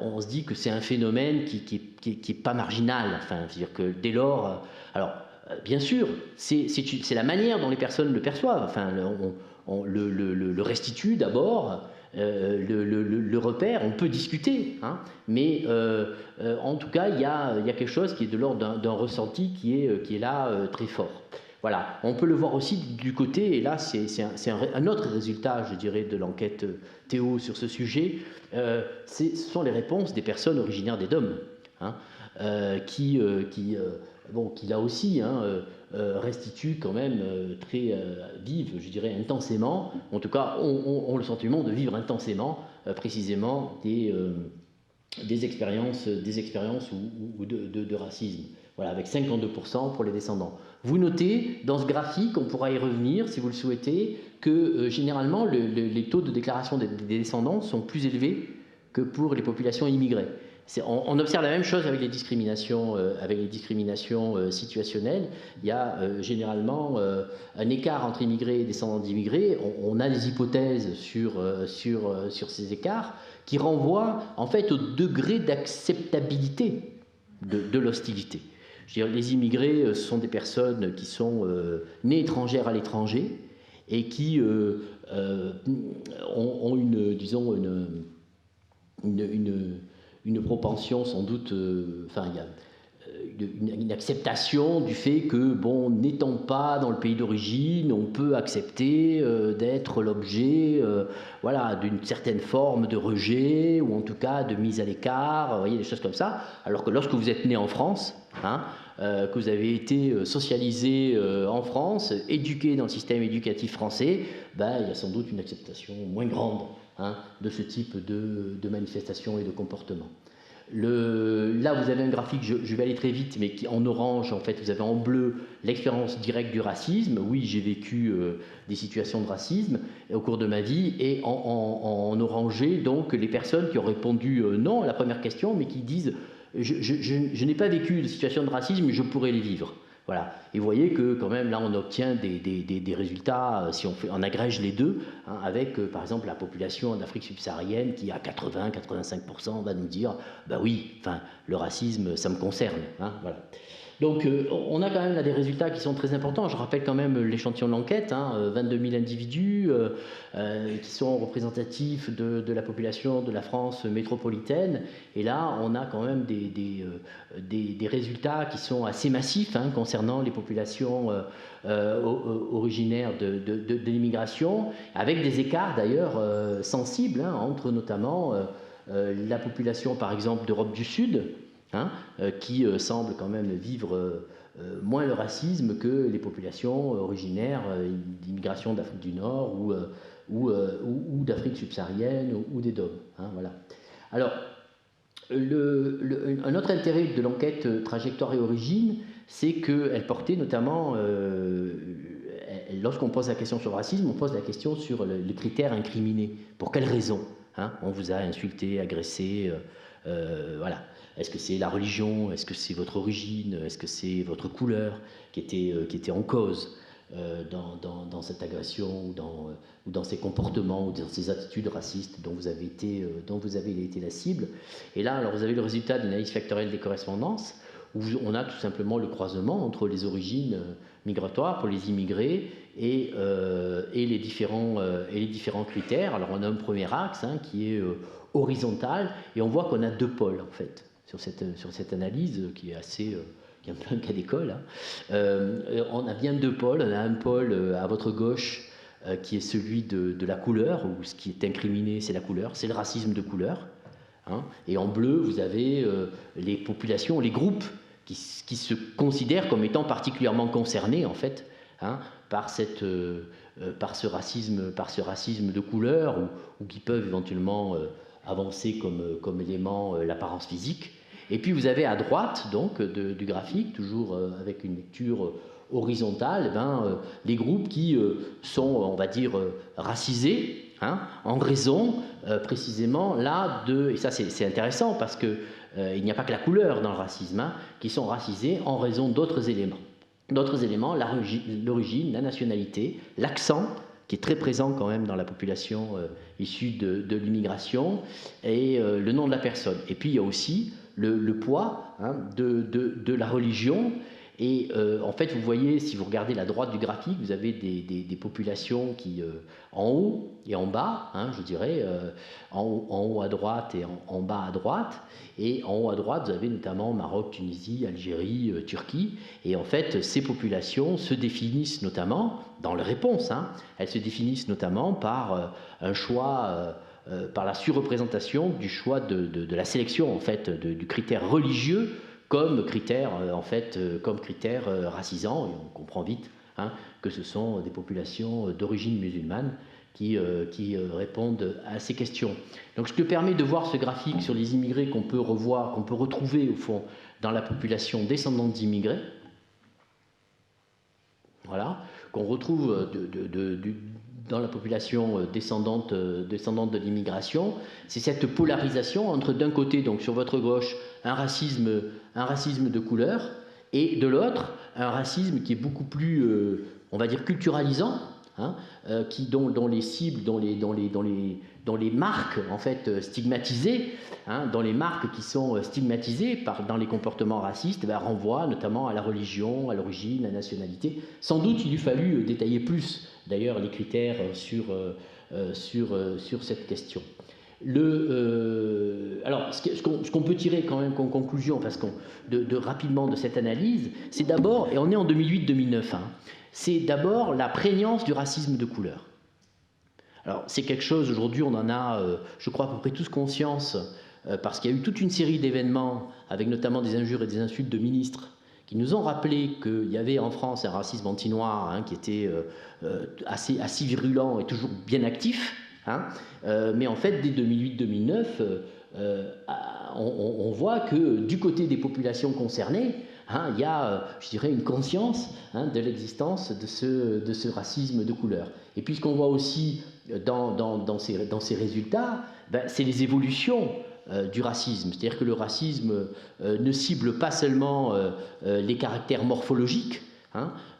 on se dit que c'est un phénomène qui est pas marginal. Enfin, c'est-à-dire que dès lors, alors bien sûr, c'est la manière dont les personnes le perçoivent. Enfin, on le restitue d'abord, le repère, on peut discuter, mais en tout cas, il y a quelque chose qui est de l'ordre d'un ressenti qui est là très fort. Voilà, on peut le voir aussi du côté, et là c'est un autre résultat, je dirais, de l'enquête Théo sur ce sujet, ce sont les réponses des personnes originaires des DOM, qui bon, qui là aussi restitue quand même très vive, je dirais intensément, en tout cas ont le sentiment de vivre intensément précisément des expériences ou de racisme. Voilà, avec 52% pour les descendants. Vous notez, dans ce graphique, on pourra y revenir si vous le souhaitez, que généralement les taux de déclaration des descendants sont plus élevés que pour les populations immigrées. On observe la même chose avec les discriminations situationnelles. Il y a généralement un écart entre immigrés et descendants d'immigrés. On a des hypothèses sur ces écarts qui renvoient en fait au degré d'acceptabilité de l'hostilité. Je veux dire, les immigrés, ce sont des personnes qui sont nées étrangères à l'étranger et qui ont une propension sans doute, il y a une acceptation du fait que, bon, n'étant pas dans le pays d'origine, on peut accepter d'être l'objet voilà, d'une certaine forme de rejet ou en tout cas de mise à l'écart, vous voyez, des choses comme ça. Alors que lorsque vous êtes né en France, que vous avez été socialisé en France, éduqué dans le système éducatif français, il y a sans doute une acceptation moins grande de ce type de manifestations et de comportements. Là, vous avez un graphique, je vais aller très vite, mais qui, en orange, en fait, vous avez en bleu l'expérience directe du racisme. Oui, j'ai vécu des situations de racisme au cours de ma vie, et en orangé, donc, les personnes qui ont répondu non à la première question, mais qui disent je n'ai pas vécu de situation de racisme, mais je pourrais les vivre. Voilà. Et vous voyez que quand même là on obtient des résultats si on agrège les deux, avec par exemple la population d'Afrique subsaharienne qui à 80-85% va nous dire bah oui, le racisme ça me concerne. Voilà. Donc on a quand même là des résultats qui sont très importants. Je rappelle quand même l'échantillon de l'enquête, 22 000 individus qui sont représentatifs de la population de la France métropolitaine. Et là, on a quand même des résultats qui sont assez massifs concernant les populations originaires de l'immigration, avec des écarts d'ailleurs sensibles entre notamment la population par exemple d'Europe du Sud, qui semble quand même vivre moins le racisme que les populations originaires d'immigration d'Afrique du Nord ou d'Afrique subsaharienne ou des DOM. Voilà. Alors, un autre intérêt de l'enquête Trajectoire et Origine, c'est qu'elle portait notamment, lorsqu'on pose la question sur le racisme, on pose la question sur les critères incriminés. Pour quelles raisons on vous a insulté, agressé, voilà. Est-ce que c'est la religion? Est-ce que c'est votre origine? Est-ce que c'est votre couleur qui était en cause dans cette agression ou dans ces comportements ou dans ces attitudes racistes dont vous avez été la cible? Et là, alors vous avez le résultat d'une analyse factorielle des correspondances où on a tout simplement le croisement entre les origines migratoires pour les immigrés et les différents critères. Alors on a un premier axe qui est horizontal et on voit qu'on a deux pôles en fait sur cette analyse qui est assez qui est un peu un cas d'école. On a bien deux pôles. On a un pôle à votre gauche qui est celui de la couleur, où ce qui est incriminé c'est la couleur, c'est le racisme de couleur. Et en bleu vous avez les populations, les groupes qui se considèrent comme étant particulièrement concernés en fait par ce racisme de couleur ou qui peuvent éventuellement avancer comme élément l'apparence physique. Et puis vous avez à droite donc du graphique, toujours avec une lecture horizontale, les groupes qui sont, on va dire, racisés en raison précisément là et ça c'est intéressant parce que il n'y a pas que la couleur dans le racisme, qui sont racisés en raison d'autres éléments. D'autres éléments, l'origine, la nationalité, l'accent, qui est très présent quand même dans la population issue de l'immigration, et le nom de la personne. Et puis il y a aussi le poids de la religion. Et en fait, vous voyez, si vous regardez la droite du graphique, vous avez des populations qui, en haut et en bas, je dirais, en haut à droite et en bas à droite. Et en haut à droite, vous avez notamment Maroc, Tunisie, Algérie, Turquie. Et en fait, ces populations se définissent notamment, dans les réponses, elles se définissent notamment par un choix, par la surreprésentation du choix de la sélection, en fait, du critère religieux comme critère, racisant, et on comprend vite que ce sont des populations d'origine musulmane qui répondent à ces questions. Donc ce que permet de voir ce graphique sur les immigrés qu'on peut revoir, qu'on peut retrouver au fond dans la population descendante d'immigrés, voilà, qu'on retrouve dans la population descendante de l'immigration, c'est cette polarisation entre d'un côté, donc sur votre gauche, un racisme de couleur, et de l'autre, un racisme qui est beaucoup plus, on va dire, culturalisant, dont les cibles, dont les marques en fait stigmatisées, dont les marques qui sont stigmatisées dans les comportements racistes, renvoient notamment à la religion, à l'origine, à la nationalité. Sans doute il eût fallu détailler plus d'ailleurs les critères sur cette question. Alors, ce qu'on peut tirer quand même comme conclusion, rapidement de cette analyse, c'est d'abord, et on est en 2008-2009, c'est d'abord la prégnance du racisme de couleur. Alors, c'est quelque chose, aujourd'hui, on en a, je crois, à peu près tous conscience, parce qu'il y a eu toute une série d'événements, avec notamment des injures et des insultes de ministres, qui nous ont rappelé qu'il y avait en France un racisme anti-noir qui était assez virulent et toujours bien actif. Mais en fait, dès 2008-2009, on voit que du côté des populations concernées, il y a, je dirais, une conscience de l'existence de ce racisme de couleur. Et puis ce qu'on voit aussi dans ces résultats, c'est les évolutions du racisme. C'est-à-dire que le racisme ne cible pas seulement les caractères morphologiques.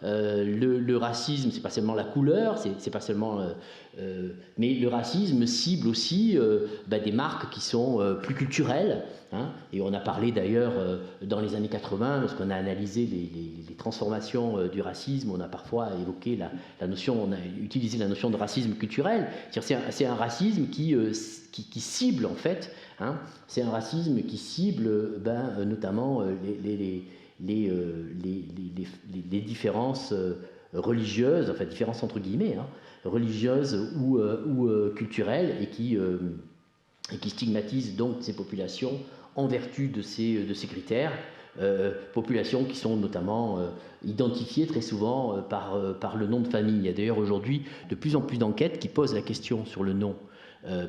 Le racisme, c'est pas seulement la couleur, c'est pas seulement, mais le racisme cible aussi des marques qui sont plus culturelles. Et on a parlé d'ailleurs dans les années 80, lorsqu'on a analysé les transformations du racisme, on a parfois évoqué la notion, on a utilisé la notion de racisme culturel. C'est un racisme qui cible en fait. C'est un racisme qui cible notamment les différences religieuses, enfin différences entre guillemets, religieuses ou culturelles, et qui stigmatise donc ces populations en vertu de ces critères, populations qui sont notamment identifiées très souvent par le nom de famille. Il y a d'ailleurs aujourd'hui de plus en plus d'enquêtes qui posent la question sur le nom,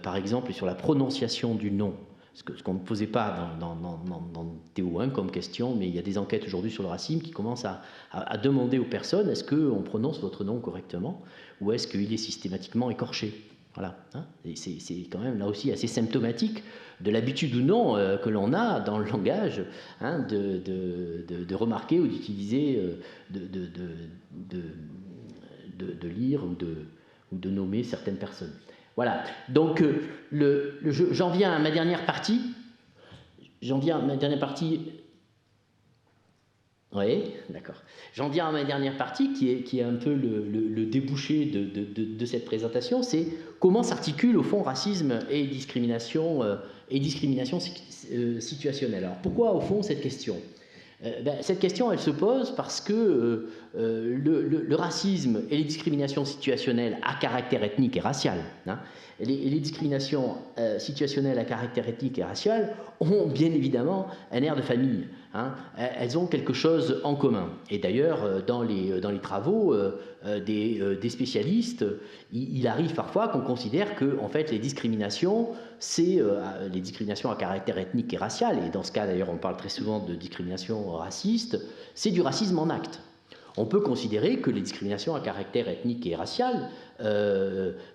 par exemple, et sur la prononciation du nom. Ce qu'on ne posait pas dans TO1 comme question, mais il y a des enquêtes aujourd'hui sur le racisme qui commencent à demander aux personnes, est-ce qu'on prononce votre nom correctement ou est-ce qu'il est systématiquement écorché? Voilà. Et c'est quand même là aussi assez symptomatique de l'habitude ou non que l'on a dans le langage de remarquer ou d'utiliser, de lire ou de nommer certaines personnes. Voilà, donc j'en viens à ma dernière partie. Oui, d'accord. J'en viens à ma dernière partie qui est un peu le débouché de cette présentation, c'est comment s'articule au fond racisme et discrimination situationnelle. Alors pourquoi au fond cette question ? Cette question, elle se pose parce que le racisme et les discriminations situationnelles à caractère ethnique et racial, les discriminations situationnelles à caractère ethnique et racial ont bien évidemment un air de famille. Elles ont quelque chose en commun. Et d'ailleurs, dans les travaux des spécialistes, il arrive parfois qu'on considère que en fait, les discriminations, c'est les discriminations à caractère ethnique et racial, et dans ce cas d'ailleurs on parle très souvent de discrimination raciste, c'est du racisme en acte. On peut considérer que les discriminations à caractère ethnique et racial,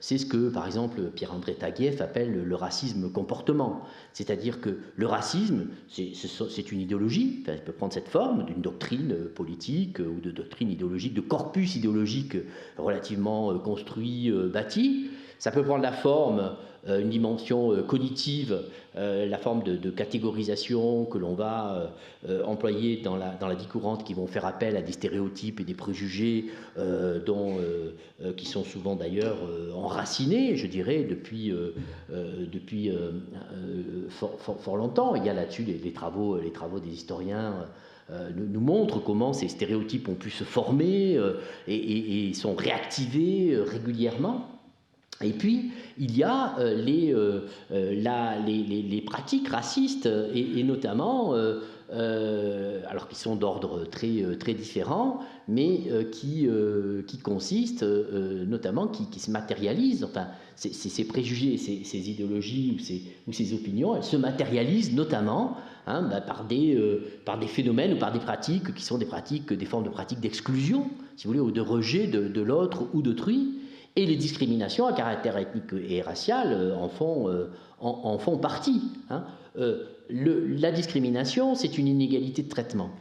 c'est ce que, par exemple, Pierre-André Taguieff appelle le racisme comportement. C'est-à-dire que le racisme, c'est une idéologie, elle peut prendre cette forme d'une doctrine politique ou de doctrine idéologique, de corpus idéologique relativement construit, bâti. Ça peut prendre la forme, une dimension cognitive, la forme de catégorisation que l'on va employer dans la vie courante, qui vont faire appel à des stéréotypes et des préjugés qui sont souvent d'ailleurs enracinés, je dirais, depuis fort longtemps. Il y a là-dessus les travaux des historiens nous montrent comment ces stéréotypes ont pu se former et sont réactivés régulièrement. Et puis, il y a les pratiques racistes, et notamment, alors qui sont d'ordre très différent, mais qui consistent notamment, qui se matérialisent, enfin, ces préjugés, ces idéologies ou ces opinions, elles se matérialisent notamment par des phénomènes ou par des pratiques qui sont des formes de pratiques d'exclusion, si vous voulez, ou de rejet de l'autre ou d'autrui. Et les discriminations à caractère ethnique et racial en font partie. La discrimination, c'est une inégalité de traitement.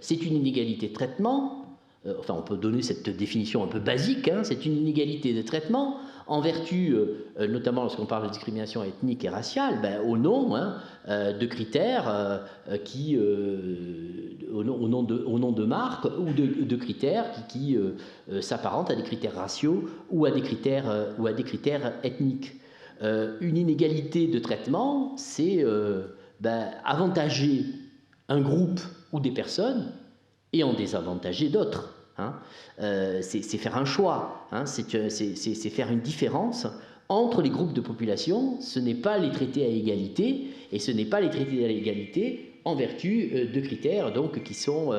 C'est une inégalité de traitement, enfin on peut donner cette définition un peu basique, c'est une inégalité de traitement en vertu, notamment lorsqu'on parle de discrimination ethnique et raciale, au nom de critères au nom de marques ou de critères qui s'apparentent à des critères raciaux ou à des critères ethniques. Une inégalité de traitement, c'est avantager un groupe ou des personnes et en désavantager d'autres. C'est faire un choix, c'est faire une différence entre les groupes de population. Ce n'est pas les traiter à égalité, et ce n'est pas les traiter à égalité en vertu de critères donc, qui sont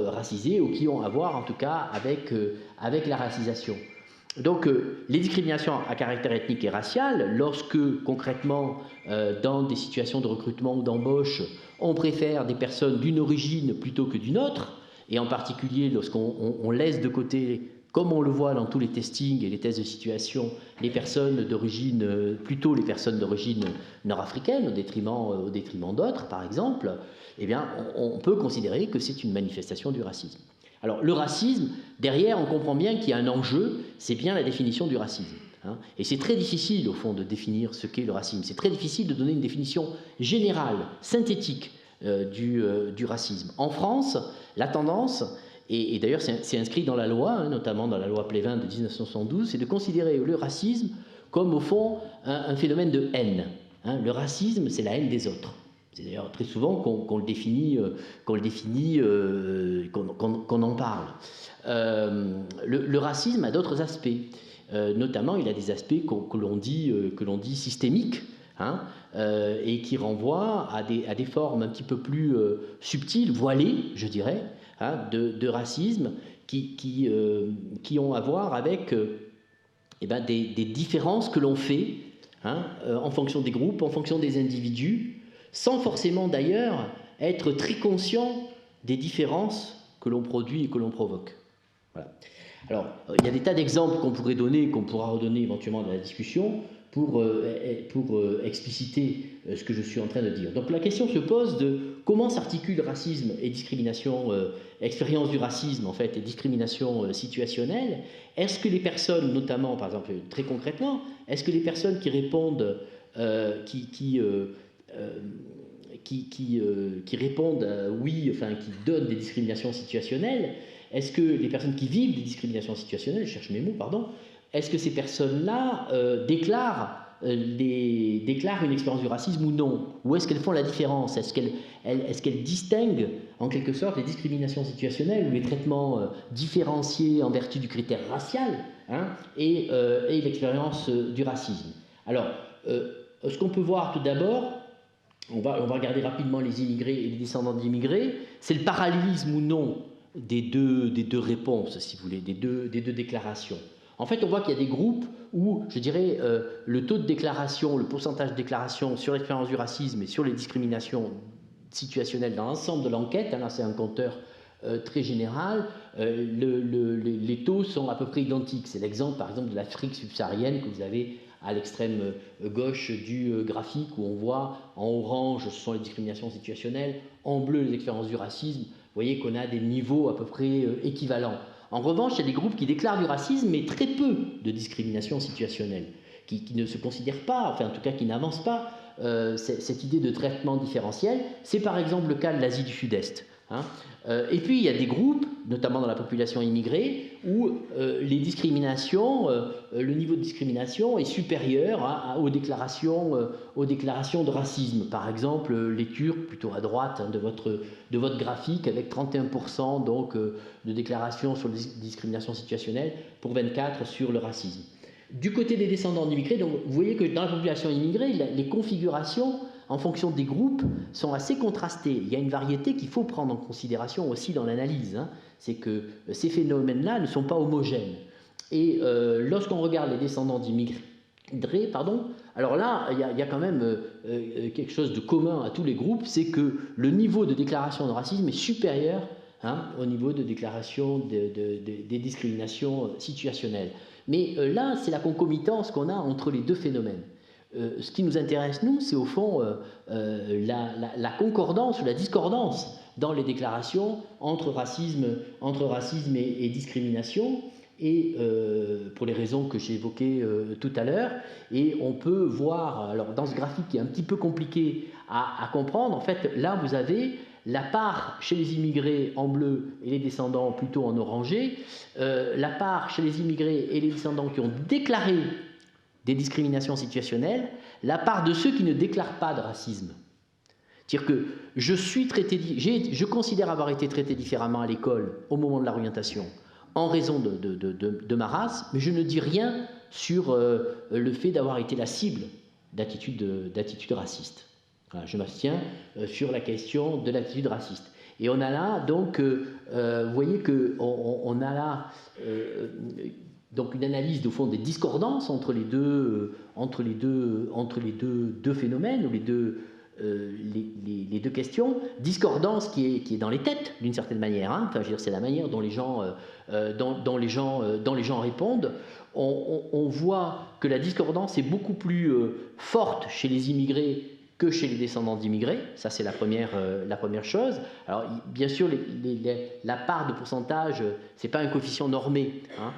racisés ou qui ont à voir en tout cas avec la racisation. Donc les discriminations à caractère ethnique et racial, lorsque concrètement dans des situations de recrutement ou d'embauche, on préfère des personnes d'une origine plutôt que d'une autre, et en particulier lorsqu'on laisse de côté, comme on le voit dans tous les testings et les tests de situation, plutôt les personnes d'origine nord-africaine au détriment d'autres, par exemple, eh bien, on peut considérer que c'est une manifestation du racisme. Alors, le racisme, derrière, on comprend bien qu'il y a un enjeu, c'est bien la définition du racisme. Et c'est très difficile, au fond, de définir ce qu'est le racisme. C'est très difficile de donner une définition générale, synthétique du racisme. En France, la tendance, et d'ailleurs c'est inscrit dans la loi, notamment dans la loi Plévin de 1972, c'est de considérer le racisme comme, au fond, un phénomène de haine. Le racisme, c'est la haine des autres. C'est d'ailleurs très souvent qu'on en parle. Le racisme a d'autres aspects. Notamment, il a des aspects que l'on dit systémiques, et qui renvoient à des formes un petit peu plus subtiles, voilées, je dirais, de racisme, qui ont à voir avec des différences que l'on fait en fonction des groupes, en fonction des individus, sans forcément d'ailleurs être très conscient des différences que l'on produit et que l'on provoque. Voilà. Alors, il y a des tas d'exemples qu'on pourrait donner, qu'on pourra redonner éventuellement dans la discussion pour expliciter ce que je suis en train de dire. Donc la question se pose de comment s'articulent racisme et discrimination, expérience du racisme en fait et discrimination situationnelle. Est-ce que les personnes, notamment par exemple très concrètement, est-ce que les personnes qui répondent, qui répondent oui, enfin qui donnent des discriminations situationnelles, est-ce que les personnes qui vivent des discriminations situationnelles, je cherche mes mots, pardon, est-ce que ces personnes-là déclarent une expérience du racisme ou non? Ou est-ce qu'elles font la différence? Est-ce qu'elles distinguent en quelque sorte les discriminations situationnelles ou les traitements différenciés en vertu du critère racial et l'expérience du racisme? Alors, ce qu'on peut voir tout d'abord, on va regarder rapidement les immigrés et les descendants d'immigrés, c'est le parallélisme ou non des deux réponses, si vous voulez, des deux déclarations. En fait, on voit qu'il y a des groupes où, je dirais, le taux de déclaration, le pourcentage de déclaration sur l'expérience du racisme et sur les discriminations situationnelles dans l'ensemble de l'enquête, là c'est un compteur très général, les taux sont à peu près identiques. C'est l'exemple, par exemple, de l'Afrique subsaharienne que vous avez à l'extrême gauche du graphique, où on voit en orange, ce sont les discriminations situationnelles, en bleu, les expériences du racisme. Vous voyez qu'on a des niveaux à peu près équivalents. En revanche, il y a des groupes qui déclarent du racisme, mais très peu de discrimination situationnelle, qui ne se considèrent pas, enfin en tout cas qui n'avancent pas cette idée de traitement différentiel. C'est par exemple le cas de l'Asie du Sud-Est. Et puis il y a des groupes, notamment dans la population immigrée, où les discriminations, le niveau de discrimination est supérieur aux déclarations de racisme. Par exemple, les Turcs, plutôt à droite de votre graphique, avec 31% donc, de déclarations sur les discriminations situationnelles pour 24% sur le racisme. Du côté des descendants d'immigrés, donc vous voyez que dans la population immigrée, les configurations en fonction des groupes sont assez contrastées. Il y a une variété qu'il faut prendre en considération aussi dans l'analyse. Hein. C'est que ces phénomènes-là ne sont pas homogènes. Et lorsqu'on regarde les descendants d'immigrés, alors là, il y a quand même quelque chose de commun à tous les groupes, c'est que le niveau de déclaration de racisme est supérieur au niveau de déclaration des discriminations situationnelles. Mais là, c'est la concomitance qu'on a entre les deux phénomènes. Ce qui nous intéresse, nous, c'est au fond la concordance ou la discordance dans les déclarations entre racisme et discrimination, et pour les raisons que j'ai évoquées tout à l'heure. Et on peut voir, alors dans ce graphique qui est un petit peu compliqué à comprendre, en fait, là, vous avez la part chez les immigrés en bleu et les descendants plutôt en orangé, la part chez les immigrés et les descendants qui ont déclaré des discriminations situationnelles, la part de ceux qui ne déclarent pas de racisme. C'est-à-dire que je considère avoir été traité différemment à l'école au moment de l'orientation en raison de ma race, mais je ne dis rien sur le fait d'avoir été la cible d'attitudes racistes. Voilà, je m'abstiens sur la question de l'attitude raciste. Et on a là, donc, vous voyez qu'on a là donc une analyse, au fond, des discordances entre les deux phénomènes, ou les deux questions. Discordance qui est dans les têtes, d'une certaine manière. Hein. Enfin, je veux dire, c'est la manière dont les gens répondent. On voit que la discordance est beaucoup plus forte chez les immigrés que chez les descendants d'immigrés. Ça, c'est la première chose. Alors, bien sûr, la part de pourcentage, c'est pas un coefficient normé, hein,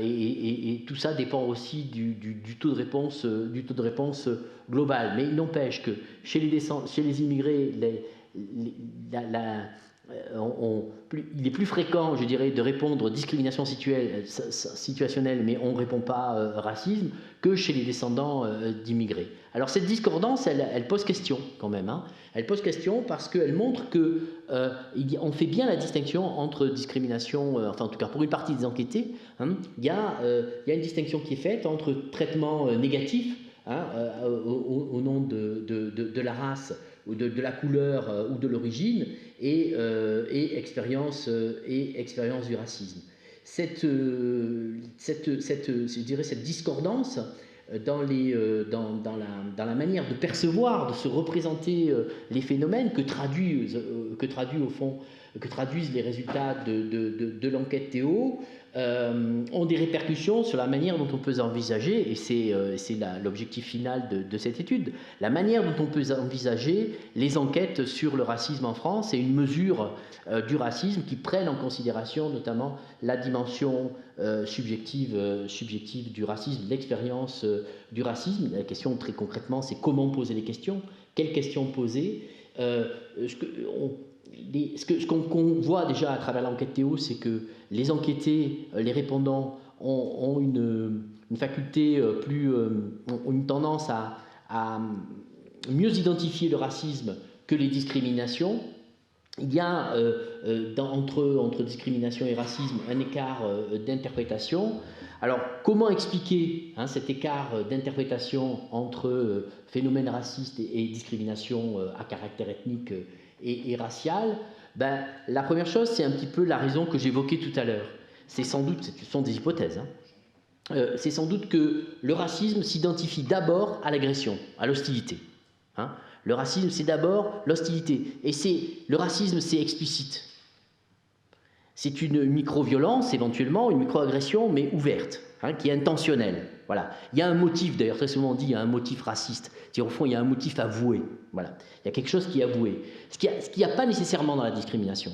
et tout ça dépend aussi du taux de réponse global. Mais il n'empêche que chez les immigrés, il est plus fréquent, je dirais, de répondre discrimination situationnelle, mais on ne répond pas racisme, que chez les descendants d'immigrés. Alors cette discordance, elle pose question quand même. Hein. Elle pose question parce qu'elle montre qu'on fait bien la distinction entre discrimination, enfin en tout cas pour une partie des enquêtés, hein, il y a une distinction qui est faite entre traitement négatif, hein, au nom de la race, ou de la couleur ou de l'origine, et expérience du racisme. Cette discordance dans la manière de percevoir, de se représenter les phénomènes que traduisent les résultats de l'enquête Théo, ont des répercussions sur la manière dont on peut envisager, et c'est l'objectif final de cette étude, la manière dont on peut envisager les enquêtes sur le racisme en France et une mesure du racisme qui prenne en considération notamment la dimension subjective du racisme, l'expérience du racisme. La question très concrètement, c'est comment poser les questions, quelles questions poser. Ce qu'on voit déjà à travers l'enquête Théo, c'est que les enquêtés, les répondants, ont une faculté ont une tendance à mieux identifier le racisme que les discriminations. Il y a entre discrimination et racisme un écart d'interprétation. Alors, comment expliquer cet écart d'interprétation entre phénomènes racistes et discrimination à caractère ethnique et racial? La première chose, c'est un petit peu la raison que j'évoquais tout à l'heure. Ce sont des hypothèses. Hein. C'est sans doute que le racisme s'identifie d'abord à l'agression, à l'hostilité. Hein. Le racisme, c'est d'abord l'hostilité. Et le racisme, c'est explicite. C'est une micro-violence, éventuellement, une micro-agression, mais ouverte, hein, qui est intentionnelle. Voilà. Il y a un motif, d'ailleurs, très souvent dit, il y a un motif raciste. C'est-à-dire, au fond, il y a un motif avoué. Voilà. Il y a quelque chose qui est avoué. Ce qu'il n'y a pas nécessairement dans la discrimination.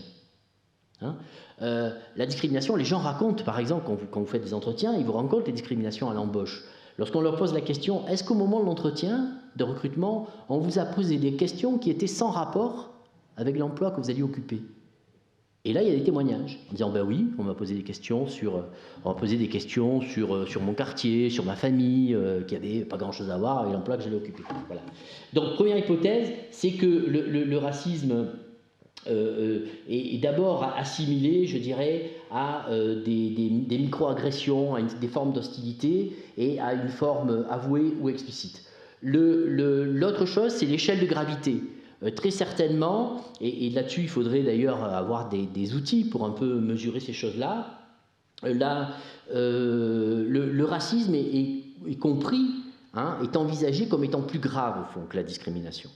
Hein. La discrimination, les gens racontent, par exemple, quand vous faites des entretiens, ils vous racontent les discriminations à l'embauche. Lorsqu'on leur pose la question, est-ce qu'au moment de l'entretien de recrutement, on vous a posé des questions qui étaient sans rapport avec l'emploi que vous alliez occuper? Et là, il y a des témoignages en disant, ben oui, on m'a posé des questions sur mon quartier, sur ma famille, qui n'avait pas grand-chose à voir avec l'emploi que j'allais occuper. Voilà. Donc, première hypothèse, c'est que le racisme est d'abord assimilé, je dirais, à des micro-agressions, à des formes d'hostilité et à une forme avouée ou explicite. L'autre chose, c'est l'échelle de gravité. Très certainement, et là-dessus il faudrait d'ailleurs avoir des outils pour un peu mesurer ces choses-là, le racisme est compris, hein, est envisagé comme étant plus grave au fond que la discrimination.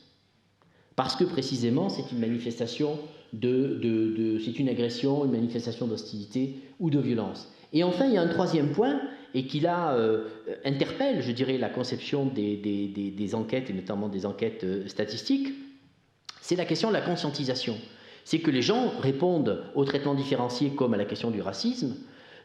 Parce que précisément c'est une manifestation c'est une agression, une manifestation d'hostilité ou de violence. Et enfin il y a un troisième point, et qui là interpelle, je dirais, la conception des enquêtes, et notamment des enquêtes statistiques, c'est la question de la conscientisation. C'est que les gens répondent au traitement différencié comme à la question du racisme,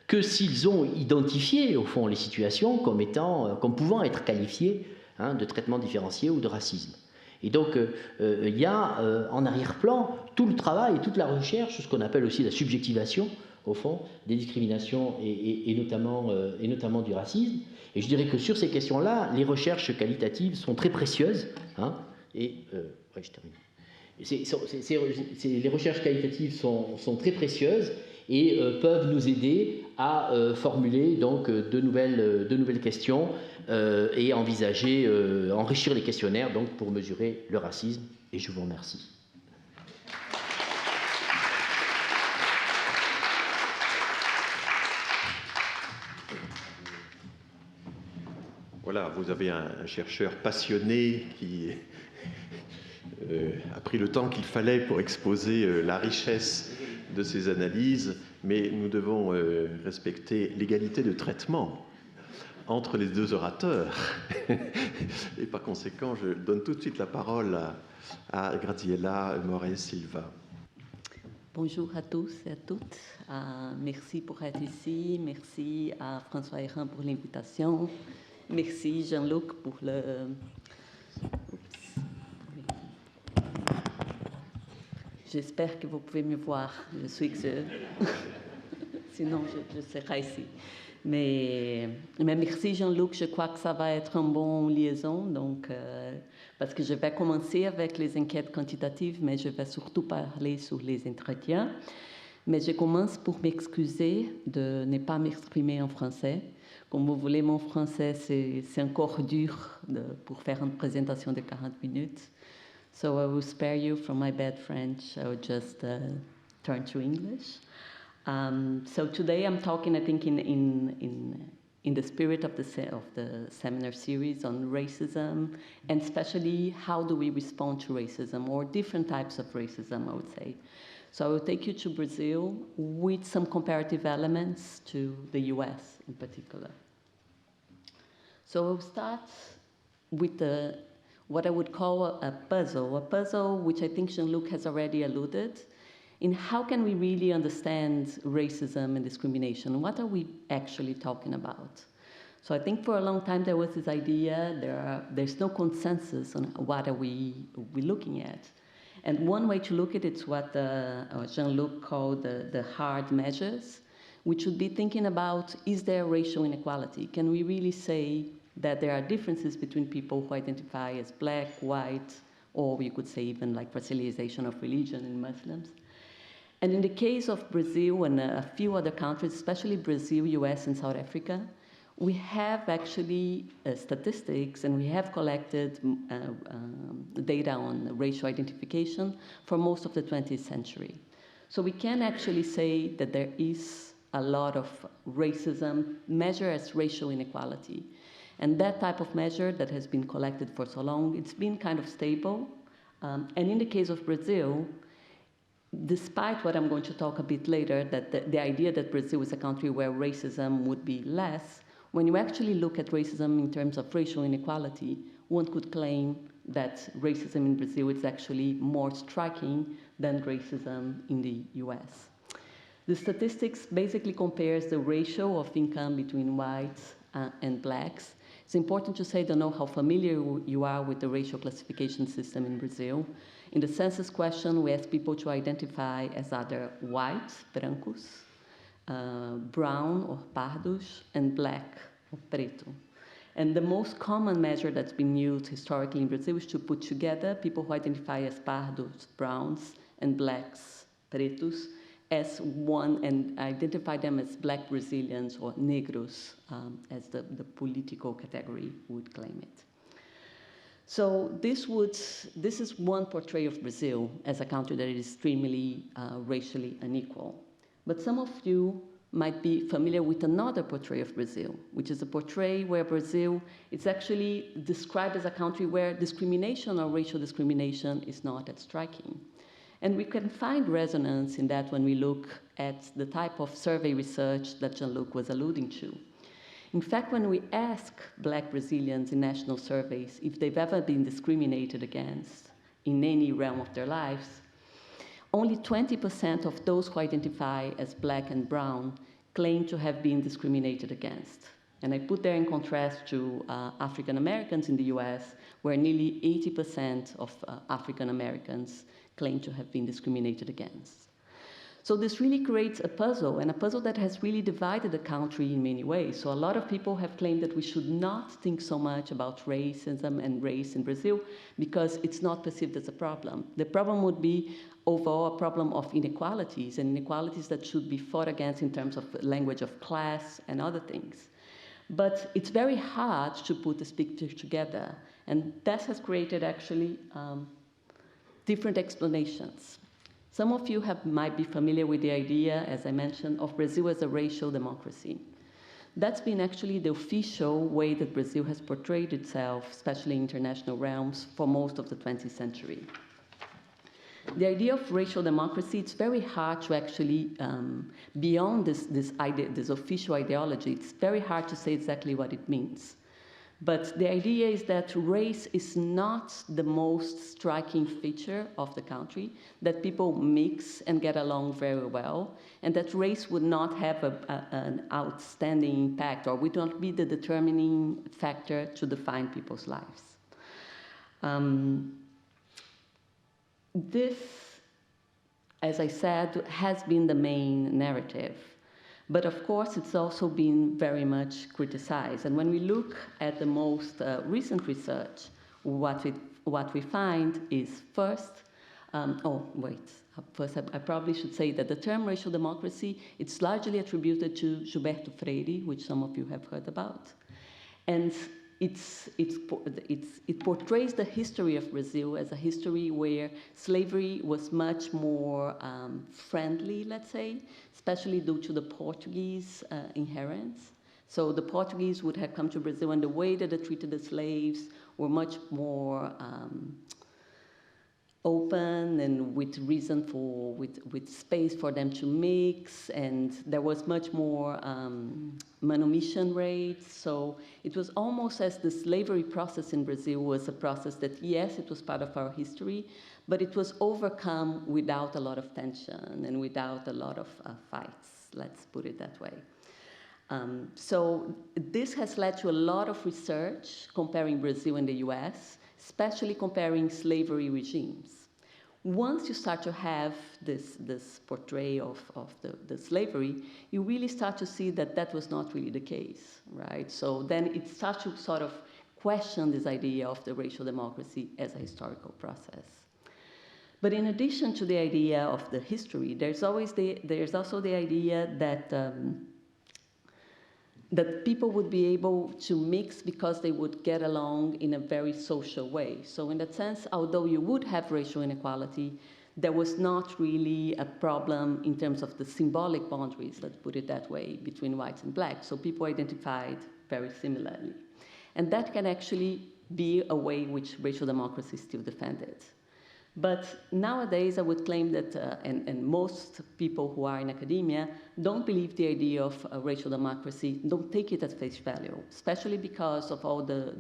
que s'ils ont identifié, au fond, les situations comme pouvant être qualifiées, hein, de traitement différencié ou de racisme. Et donc, il y a en arrière-plan tout le travail et toute la recherche, ce qu'on appelle aussi la subjectivation, au fond, des discriminations et notamment du racisme. Et je dirais que sur ces questions-là, les recherches qualitatives sont très précieuses. Hein, ouais, je termine. Les recherches qualitatives sont très précieuses et peuvent nous aider à formuler donc de nouvelles questions et envisager, enrichir les questionnaires donc, pour mesurer le racisme. Et je vous remercie. Voilà, vous avez un chercheur passionné qui a pris le temps qu'il fallait pour exposer la richesse de ces analyses, mais nous devons respecter l'égalité de traitement entre les deux orateurs. Et par conséquent, je donne tout de suite la parole à Graziella Moraes Silva. Bonjour à tous et à toutes. Merci pour être ici. Merci à François Hérin pour l'invitation. Merci Jean-Luc pour le... J'espère que vous pouvez me voir. Je suis sinon je serai ici. Mais merci Jean-Luc, je crois que ça va être une bonne liaison. Donc, parce que je vais commencer avec les enquêtes quantitatives, mais je vais surtout parler sur les entretiens. Mais je commence pour m'excuser de ne pas m'exprimer en français. Comme vous voulez, mon français, c'est encore dur pour faire une présentation de 40 minutes. So I will spare you from my bad French. I will just turn to English. So today I'm talking, I think, in the spirit of the seminar series on racism, and especially how do we respond to racism, or different types of racism, I would say. So I will take you to Brazil with some comparative elements to the US in particular. So we'll start with what I would call a puzzle which I think Jean-Luc has already alluded, in how can we really understand racism and discrimination? What are we actually talking about? So I think for a long time there was this idea, there's no consensus on what are we looking at. And one way to look at it is what Jean-Luc called the hard measures, which would be thinking about, is there racial inequality? Can we really say that there are differences between people who identify as black, white, or we could say even like racialization of religion in Muslims? And in the case of Brazil and a few other countries, especially Brazil, US, and South Africa, we have actually statistics, and we have collected data on racial identification for most of the 20th century. So we can actually say that there is a lot of racism measured as racial inequality. And that type of measure that has been collected for so long, it's been kind of stable. And in the case of Brazil, despite what I'm going to talk a bit later, that the idea that Brazil is a country where racism would be less, when you actually look at racism in terms of racial inequality, one could claim that racism in Brazil is actually more striking than racism in the US. The statistics basically compares the ratio of income between whites and blacks. It's important to say, I don't know how familiar you are with the racial classification system in Brazil. In the census question, we ask people to identify as either white, brancos, brown or pardos, and black or preto. And the most common measure that's been used historically in Brazil is to put together people who identify as pardos, browns, and blacks, pretos, as one and identify them as Black Brazilians or negros, as the political category would claim it. So this is one portrayal of Brazil as a country that is extremely racially unequal. But some of you might be familiar with another portrayal of Brazil, which is a portrayal where Brazil is actually described as a country where discrimination or racial discrimination is not as striking. And we can find resonance in that when we look at the type of survey research that Jean-Luc was alluding to. In fact, when we ask Black Brazilians in national surveys if they've ever been discriminated against in any realm of their lives, only 20% of those who identify as Black and brown claim to have been discriminated against. And I put there in contrast to African Americans in the US, where nearly 80% of African Americans claim to have been discriminated against. So this really creates a puzzle, and a puzzle that has really divided the country in many ways. So a lot of people have claimed that we should not think so much about racism and race in Brazil because it's not perceived as a problem. The problem would be overall a problem of inequalities, and inequalities that should be fought against in terms of language of class and other things. But it's very hard to put this picture together, and that has created actually different explanations. Some of you might be familiar with the idea, as I mentioned, of Brazil as a racial democracy. That's been actually the official way that Brazil has portrayed itself, especially in international realms, for most of the 20th century. The idea of racial democracy, it's very hard to actually, beyond this official ideology, it's very hard to say exactly what it means. But the idea is that race is not the most striking feature of the country, that people mix and get along very well, and that race would not have an outstanding impact or would not be the determining factor to define people's lives. This, as I said, has been the main narrative. But of course, it's also been very much criticized. And when we look at the most recent research, what we find is first, first I probably should say that the term racial democracy, it's largely attributed to Gilberto Freire, which some of you have heard about. And it portrays the history of Brazil as a history where slavery was much more friendly, let's say, especially due to the Portuguese inherence. So the Portuguese would have come to Brazil, and the way that they treated the slaves were much more open and with reason for, with space for them to mix, and there was much more manumission rates. So it was almost as the slavery process in Brazil was a process that, yes, it was part of our history, but it was overcome without a lot of tension and without a lot of fights, let's put it that way. So this has led to a lot of research comparing Brazil and the US, especially comparing slavery regimes. Once you start to have this portrayal of the slavery, you really start to see that that was not really the case, right? So then it starts to sort of question this idea of the racial democracy as a historical process. But in addition to the idea of the history, there's also the idea that that people would be able to mix because they would get along in a very social way. So in that sense, although you would have racial inequality, there was not really a problem in terms of the symbolic boundaries, let's put it that way, between whites and blacks. So people identified very similarly. And that can actually be a way in which racial democracy is still defended. But nowadays, I would claim that, and most people who are in academia don't believe the idea of racial democracy, don't take it at face value, especially because of all the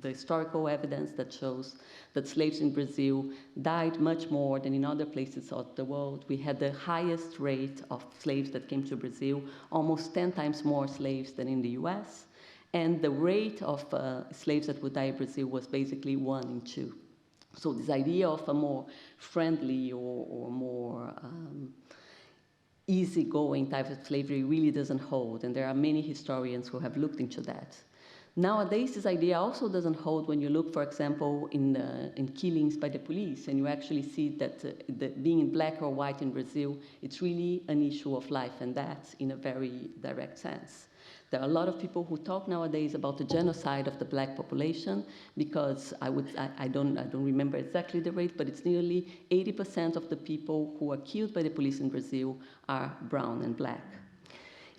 historical evidence that shows that slaves in Brazil died much more than in other places of the world. We had the highest rate of slaves that came to Brazil, almost 10 times more slaves than in the US. And the rate of slaves that would die in Brazil was basically 1 in 2. So this idea of a more friendly or more easygoing type of slavery really doesn't hold, and there are many historians who have looked into that. Nowadays, this idea also doesn't hold when you look, for example, in killings by the police, and you actually see that being black or white in Brazil, it's really an issue of life and death in a very direct sense. There are a lot of people who talk nowadays about the genocide of the black population because I don't remember exactly the rate, but it's nearly 80% of the people who are killed by the police in Brazil are brown and black.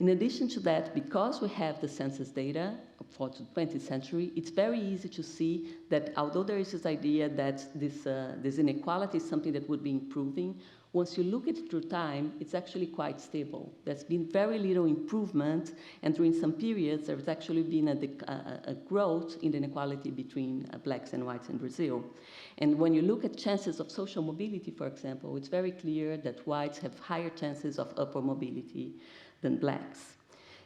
In addition to that, because we have the census data for the 20th century, it's very easy to see that although there is this idea that this inequality is something that would be improving, once you look at it through time, it's actually quite stable. There's been very little improvement, and during some periods, there's actually been a growth in the inequality between blacks and whites in Brazil. And when you look at chances of social mobility, for example, it's very clear that whites have higher chances of upward mobility than blacks.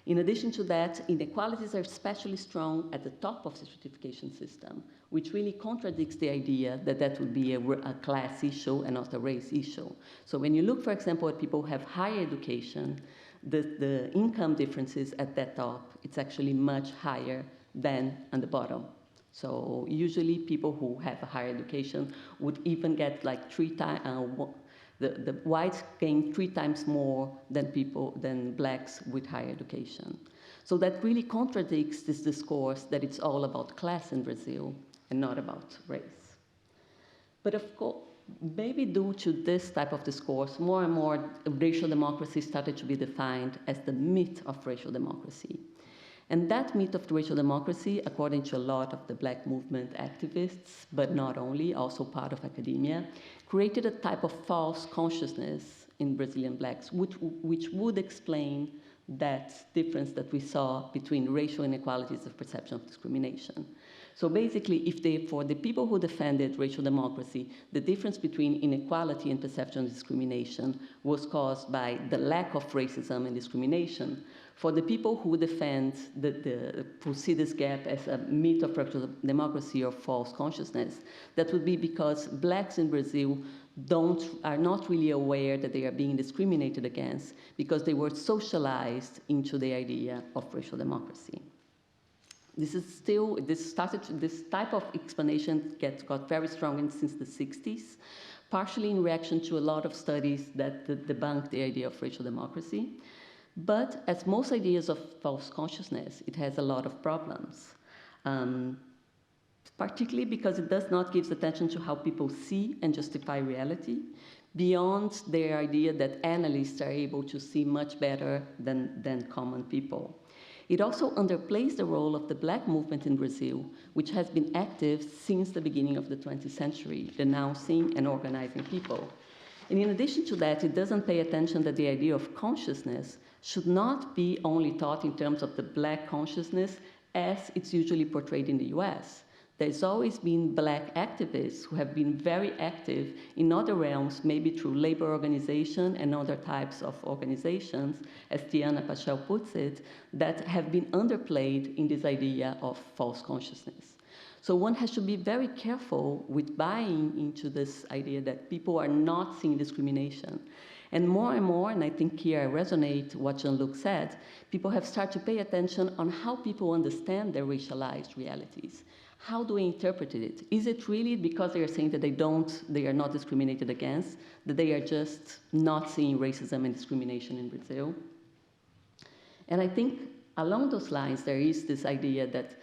In addition to that, inequalities are especially strong at the top of the stratification system, which really contradicts the idea that that would be a class issue and not a race issue. So when you look, for example, at people who have higher education, the income differences at that top, it's actually much higher than on the bottom. So usually people who have a higher education would even get like 3 times, the whites gain 3 times more than blacks with higher education. So that really contradicts this discourse that it's all about class in Brazil and not about race. But of course, maybe due to this type of discourse, more and more racial democracy started to be defined as the myth of racial democracy. And that myth of racial democracy, according to a lot of the black movement activists, but not only, also part of academia, created a type of false consciousness in Brazilian blacks, which would explain that difference that we saw between racial inequalities of perception of discrimination. So basically, for the people who defended racial democracy, the difference between inequality and perception of discrimination was caused by the lack of racism and discrimination. For the people who defend, who see this gap as a myth of racial democracy or false consciousness, that would be because blacks in Brazil are not really aware that they are being discriminated against because they were socialized into the idea of racial democracy. This type of explanation got very strong since the 60s, partially in reaction to a lot of studies that debunk the idea of racial democracy. But as most ideas of false consciousness, it has a lot of problems, particularly because it does not give attention to how people see and justify reality, beyond their idea that analysts are able to see much better than common people. It also underplays the role of the black movement in Brazil, which has been active since the beginning of the 20th century, denouncing and organizing people. And in addition to that, it doesn't pay attention that the idea of consciousness should not be only taught in terms of the black consciousness as it's usually portrayed in the US. There's always been black activists who have been very active in other realms, maybe through labor organization and other types of organizations, as Tiana Pachel puts it, that have been underplayed in this idea of false consciousness. So one has to be very careful with buying into this idea that people are not seeing discrimination. And more, and I think here I resonate what Jean-Luc said, people have started to pay attention on how people understand their racialized realities. How do we interpret it? Is it really because they are saying that they are not discriminated against, that they are just not seeing racism and discrimination in Brazil? And I think along those lines, there is this idea that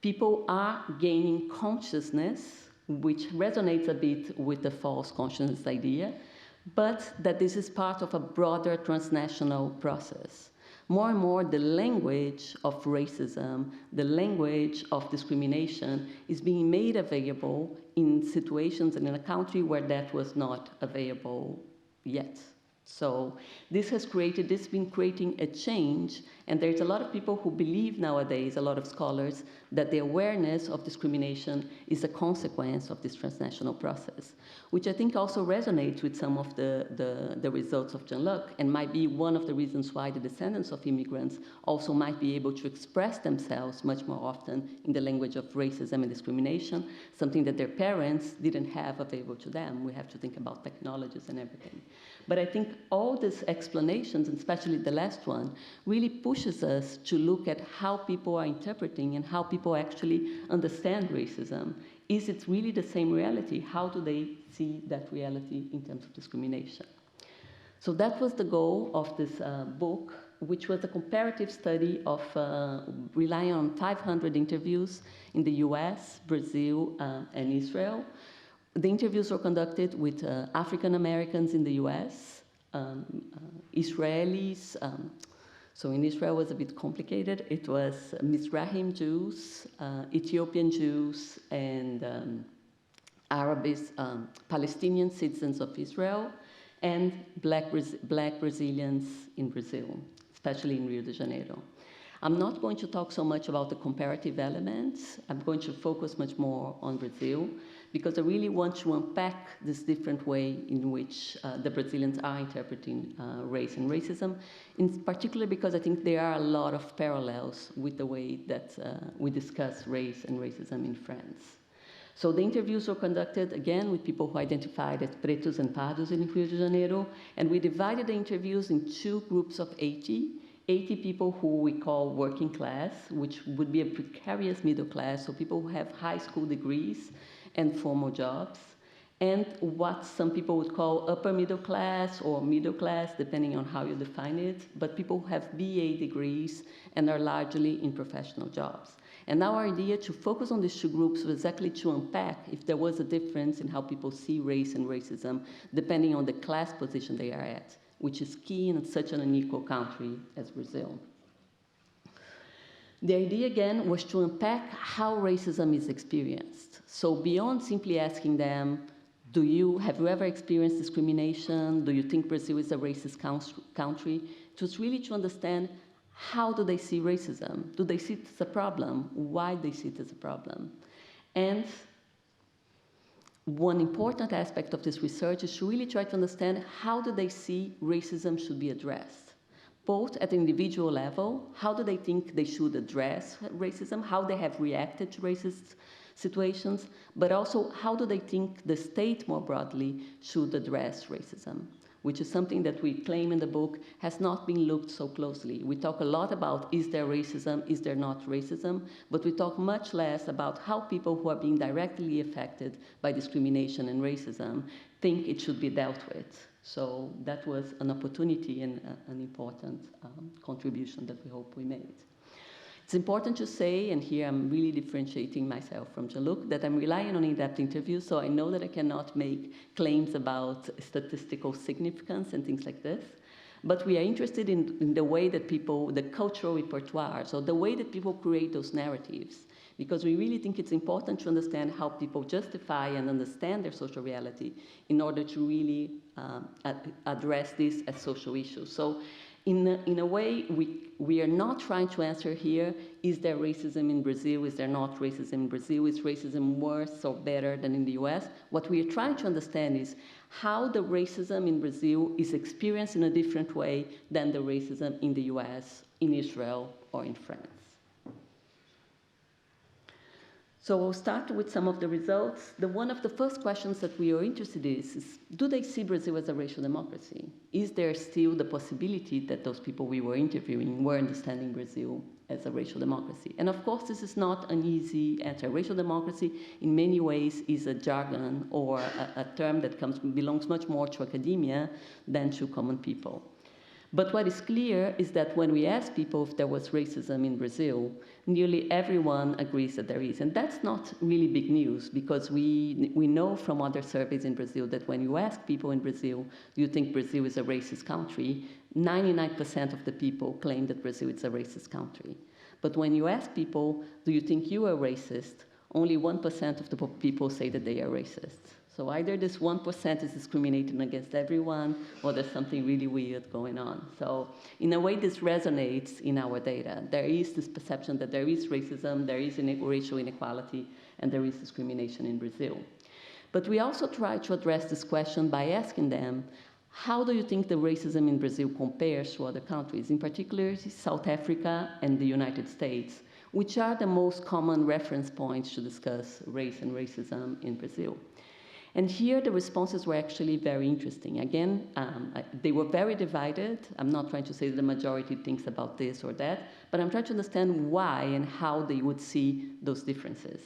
people are gaining consciousness, which resonates a bit with the false consciousness idea, but that this is part of a broader transnational process. More and more, the language of racism, the language of discrimination is being made available in situations and in a country where that was not available yet. So this has been creating a change, and there's a lot of people who believe nowadays, a lot of scholars, that the awareness of discrimination is a consequence of this transnational process, which I think also resonates with some of the results of Jean-Luc, and might be one of the reasons why the descendants of immigrants also might be able to express themselves much more often in the language of racism and discrimination, something that their parents didn't have available to them. We have to think about technologies and everything. But I think all these explanations, and especially the last one, really put pushes us to look at how people are interpreting and how people actually understand racism. Is it really the same reality? How do they see that reality in terms of discrimination? So that was the goal of this book, which was a comparative study of relying on 500 interviews in the US, Brazil, and Israel. The interviews were conducted with African Americans in the US, Israelis. So in Israel it was a bit complicated. It was Mizrahim Jews, Ethiopian Jews, and Palestinian citizens of Israel, and black Brazilians in Brazil, especially in Rio de Janeiro. I'm not going to talk so much about the comparative elements. I'm going to focus much more on Brazil, because I really want to unpack this different way in which the Brazilians are interpreting race and racism, in particular because I think there are a lot of parallels with the way that we discuss race and racism in France. So the interviews were conducted, again, with people who identified as pretos and pardos in Rio de Janeiro, and we divided the interviews in two groups of 80 people who we call working class, which would be a precarious middle class, so people who have high school degrees and formal jobs, and what some people would call upper middle class or middle class, depending on how you define it, but people who have BA degrees and are largely in professional jobs. And our idea to focus on these two groups was exactly to unpack if there was a difference in how people see race and racism, depending on the class position they are at, which is key in such an unequal country as Brazil. The idea, again, was to unpack how racism is experienced. So beyond simply asking them, have you ever experienced discrimination? Do you think Brazil is a racist country? It was really to understand, how do they see racism? Do they see it as a problem? Why do they see it as a problem? And one important aspect of this research is to really try to understand, how do they see racism should be addressed? Both at the individual level, how do they think they should address racism, how they have reacted to racist situations, but also how do they think the state more broadly should address racism, which is something that we claim in the book has not been looked so closely. We talk a lot about, is there racism, is there not racism, but we talk much less about how people who are being directly affected by discrimination and racism think it should be dealt with. So that was an opportunity and an important contribution that we hope we made. It's important to say, and here I'm really differentiating myself from Jean-Luc, that I'm relying on in-depth interviews, so I know that I cannot make claims about statistical significance and things like this. But we are interested in the way that people, the cultural repertoire, so the way that people create those narratives, because we really think it's important to understand how people justify and understand their social reality in order to really address this as social issues. So in a way, we are not trying to answer here, is there racism in Brazil, is there not racism in Brazil, is racism worse or better than in the US? What we are trying to understand is how the racism in Brazil is experienced in a different way than the racism in the US, in Israel, or in France. So we'll start with some of the results. One of the first questions that we are interested in is, do they see Brazil as a racial democracy? Is there still the possibility that those people we were interviewing were understanding Brazil as a racial democracy? And of course, this is not an easy answer. Racial democracy, in many ways, is a jargon or a term that belongs much more to academia than to common people. But what is clear is that when we ask people if there was racism in Brazil, nearly everyone agrees that there is. And that's not really big news, because we know from other surveys in Brazil that when you ask people in Brazil, do you think Brazil is a racist country, 99% of the people claim that Brazil is a racist country. But when you ask people, do you think you are racist, only 1% of the people say that they are racist. So either this 1% is discriminating against everyone, or there's something really weird going on. So in a way, this resonates in our data. There is this perception that there is racism, there is racial inequality, and there is discrimination in Brazil. But we also try to address this question by asking them, how do you think the racism in Brazil compares to other countries, in particular South Africa and the United States, which are the most common reference points to discuss race and racism in Brazil? And here the responses were actually very interesting. Again, they were very divided. I'm not trying to say that the majority thinks about this or that, but I'm trying to understand why and how they would see those differences.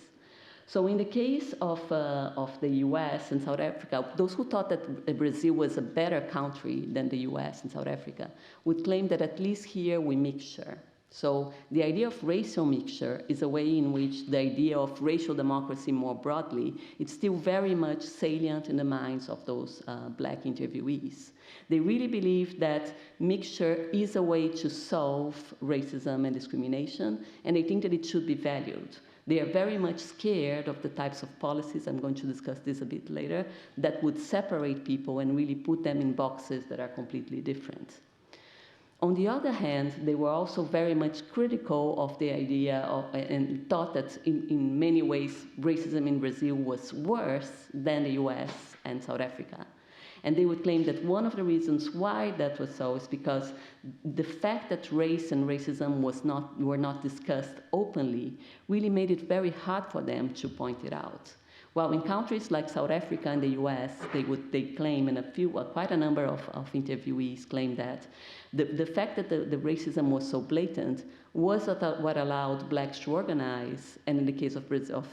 So in the case of the US and South Africa, those who thought that Brazil was a better country than the US and South Africa would claim that at least here we mixture. So the idea of racial mixture is a way in which the idea of racial democracy more broadly, it's still very much salient in the minds of those black interviewees. They really believe that mixture is a way to solve racism and discrimination, and they think that it should be valued. They are very much scared of the types of policies, I'm going to discuss this a bit later, that would separate people and really put them in boxes that are completely different. On the other hand, they were also very much critical of the idea of, and thought that in many ways racism in Brazil was worse than the US and South Africa. And they would claim that one of the reasons why that was so is because the fact that race and racism were not discussed openly really made it very hard for them to point it out. While in countries like South Africa and the US, they claim, and quite a number of interviewees claim that the fact that the racism was so blatant was what allowed blacks to organize, and in the case of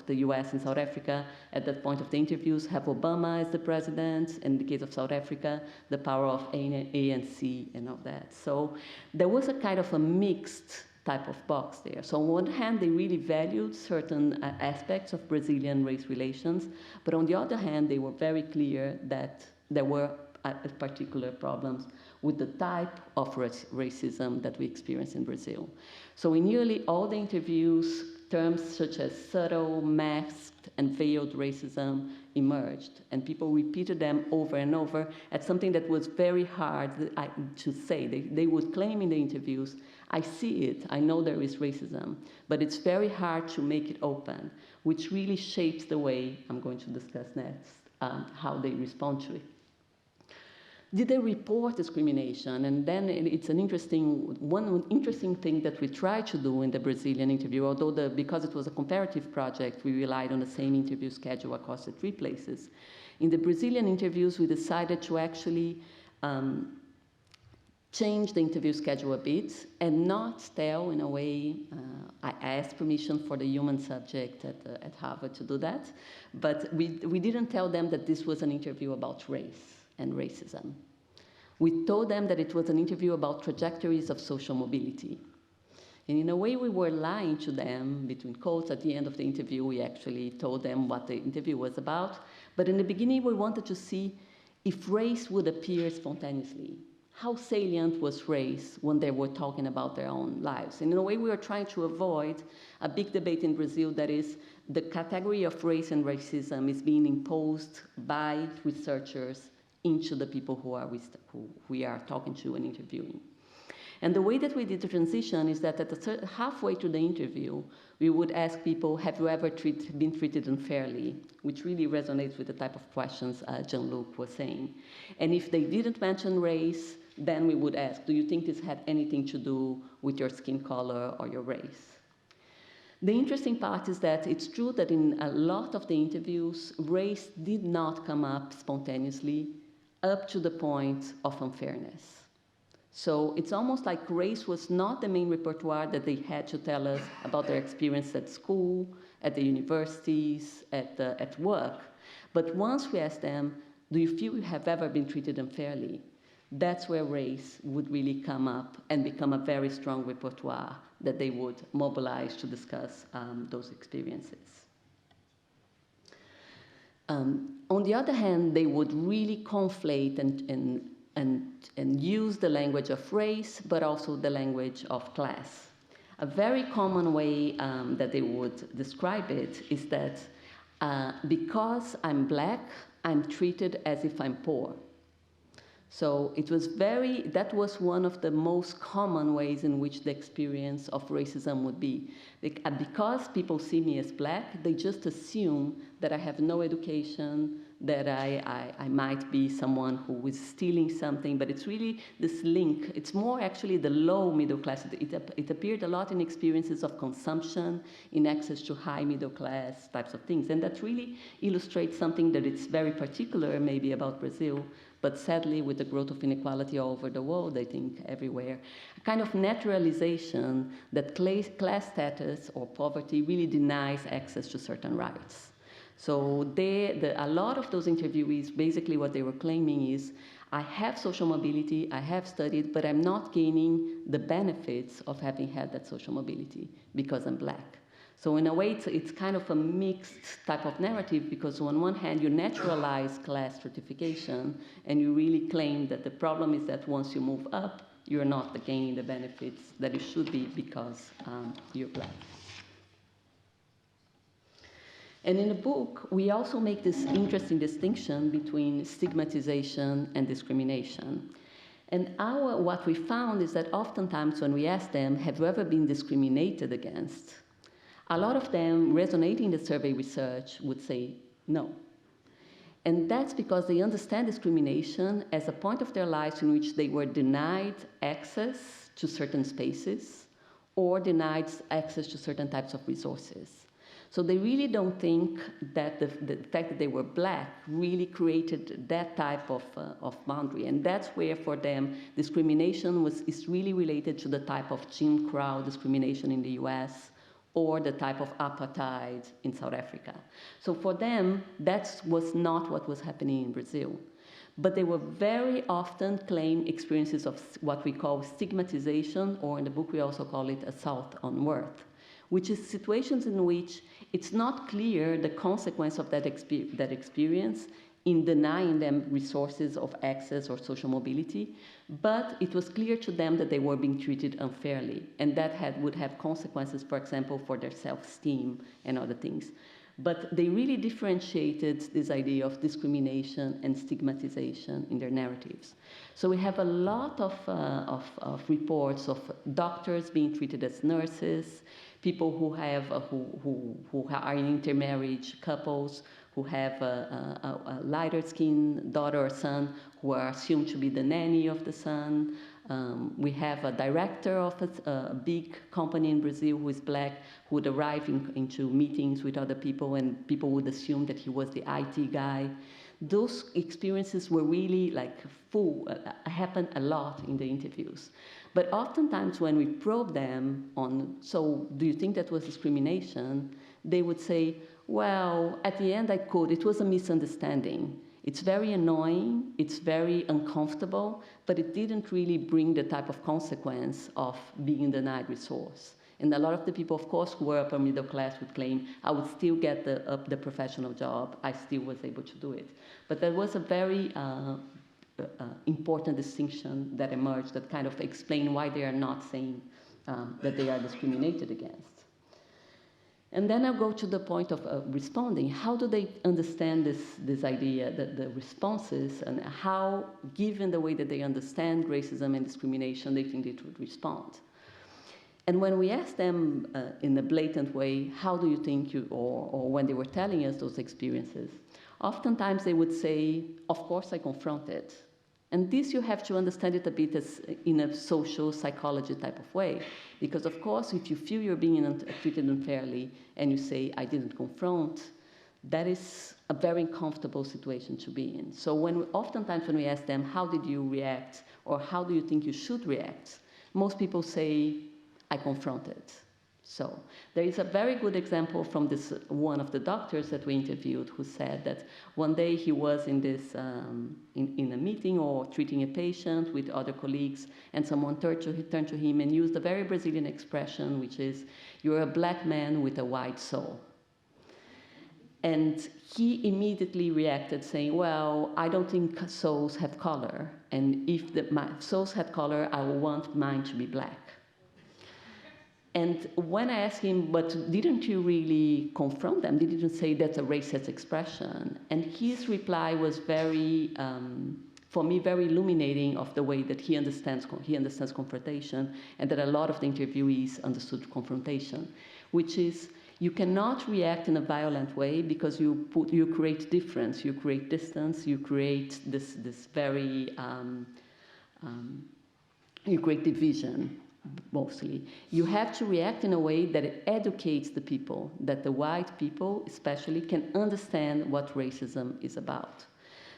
the US and South Africa, at that point of the interviews, have Obama as the president, and in the case of South Africa, the power of ANC and all that. So there was a kind of a mixed type of box there. So on one hand, they really valued certain aspects of Brazilian race relations, but on the other hand, they were very clear that there were particular problems with the type of racism that we experience in Brazil. So in nearly all the interviews, terms such as subtle, masked, and veiled racism emerged, and people repeated them over and over as something that was very hard to say. They would claim in the interviews, I see it, I know there is racism, but it's very hard to make it open, which really shapes the way I'm going to discuss next, how they respond to it. Did they report discrimination? And then it's one interesting thing that we tried to do in the Brazilian interview, although because it was a comparative project, we relied on the same interview schedule across the 3 places. In the Brazilian interviews, we decided to actually change the interview schedule a bit and not tell, in a way, I asked permission for the human subject at Harvard to do that, but we didn't tell them that this was an interview about race and racism. We told them that it was an interview about trajectories of social mobility. And in a way, we were lying to them, between quotes. At the end of the interview, we actually told them what the interview was about. But in the beginning, we wanted to see if race would appear spontaneously. How salient was race when they were talking about their own lives? And in a way, we were trying to avoid a big debate in Brazil that is the category of race and racism is being imposed by researchers into the people who we are talking to and interviewing. And the way that we did the transition is that halfway through the interview, we would ask people, have you ever been treated unfairly? Which really resonates with the type of questions Jean-Luc was saying. And if they didn't mention race, then we would ask, do you think this had anything to do with your skin color or your race? The interesting part is that it's true that in a lot of the interviews, race did not come up spontaneously up to the point of unfairness. So it's almost like race was not the main repertoire that they had to tell us about their experience at school, at the universities, at work. But once we asked them, do you feel you have ever been treated unfairly? That's where race would really come up and become a very strong repertoire that they would mobilize to discuss those experiences. On the other hand, they would really conflate and use the language of race, but also the language of class. A very common way that they would describe it is that because I'm black, I'm treated as if I'm poor. So that was one of the most common ways in which the experience of racism would be. Because people see me as black, they just assume that I have no education, that I might be someone who is stealing something, but it's really this link. It's more actually the low middle class. It appeared a lot in experiences of consumption, in access to high middle class types of things. And that really illustrates something that it's very particular maybe about Brazil, but sadly with the growth of inequality all over the world, I think everywhere, a kind of naturalization that class status or poverty really denies access to certain rights. So a lot of those interviewees, basically what they were claiming is, I have social mobility, I have studied, but I'm not gaining the benefits of having had that social mobility because I'm Black. So in a way, it's kind of a mixed type of narrative, because on one hand, you naturalize class stratification, and you really claim that the problem is that once you move up, you're not gaining the benefits that you should be because you're Black. And in the book, we also make this interesting distinction between stigmatization and discrimination. And what we found is that oftentimes when we ask them, have you ever been discriminated against? A lot of them, resonating the survey research, would say no. And that's because they understand discrimination as a point of their lives in which they were denied access to certain spaces or denied access to certain types of resources. So they really don't think that the fact that they were Black really created that type of boundary. And that's where, for them, discrimination is really related to the type of Jim Crow discrimination in the US or the type of apartheid in South Africa. So for them, that was not what was happening in Brazil. But they were very often claim experiences of what we call stigmatization, or in the book we also call it assault on worth, which is situations in which it's not clear the consequence of that experience in denying them resources of access or social mobility, but it was clear to them that they were being treated unfairly, and that would have consequences, for example, for their self-esteem and other things. But they really differentiated this idea of discrimination and stigmatization in their narratives. So we have a lot of reports of doctors being treated as nurses, people who are in intermarriage couples, who have a lighter skinned daughter or son, who are assumed to be the nanny of the son. We have a director of a big company in Brazil who is Black, who would arrive into meetings with other people, and people would assume that he was the IT guy. Those experiences were really happened a lot in the interviews. But oftentimes when we probe them on, so do you think that was discrimination? They would say, well, at the end it was a misunderstanding. It's very annoying, it's very uncomfortable, but it didn't really bring the type of consequence of being denied resource. And a lot of the people, of course, who were upper middle class would claim, I would still get the professional job, I still was able to do it. But there was a very important distinction that emerged that kind of explained why they are not saying that they are discriminated against. And then I'll go to the point of responding. How do they understand this idea, the responses, and how, given the way that they understand racism and discrimination, they think they would respond? And when we ask them in a blatant way, how do you think or when they were telling us those experiences, oftentimes they would say, of course I confront it. And this you have to understand it a bit as in a social psychology type of way. Because of course, if you feel you're being treated unfairly and you say, I didn't confront, that is a very uncomfortable situation to be in. So oftentimes when we ask them, how did you react? Or how do you think you should react? Most people say, I confronted. So there is a very good example from this one of the doctors that we interviewed who said that one day he was in this in a meeting or treating a patient with other colleagues, and someone turned to him and used a very Brazilian expression, which is, you're a Black man with a white soul. And he immediately reacted saying, well, I don't think souls have color, and if my souls had color, I would want mine to be Black. And when I asked him, but didn't you really confront them? Didn't you say that's a racist expression? And his reply was very, for me, very illuminating of the way that he understands confrontation, and that a lot of the interviewees understood confrontation, which is, You cannot react in a violent way because you create difference, you create distance, you create this very, you create division, mostly. You have to react in a way that it educates the people, that the white people especially can understand what racism is about.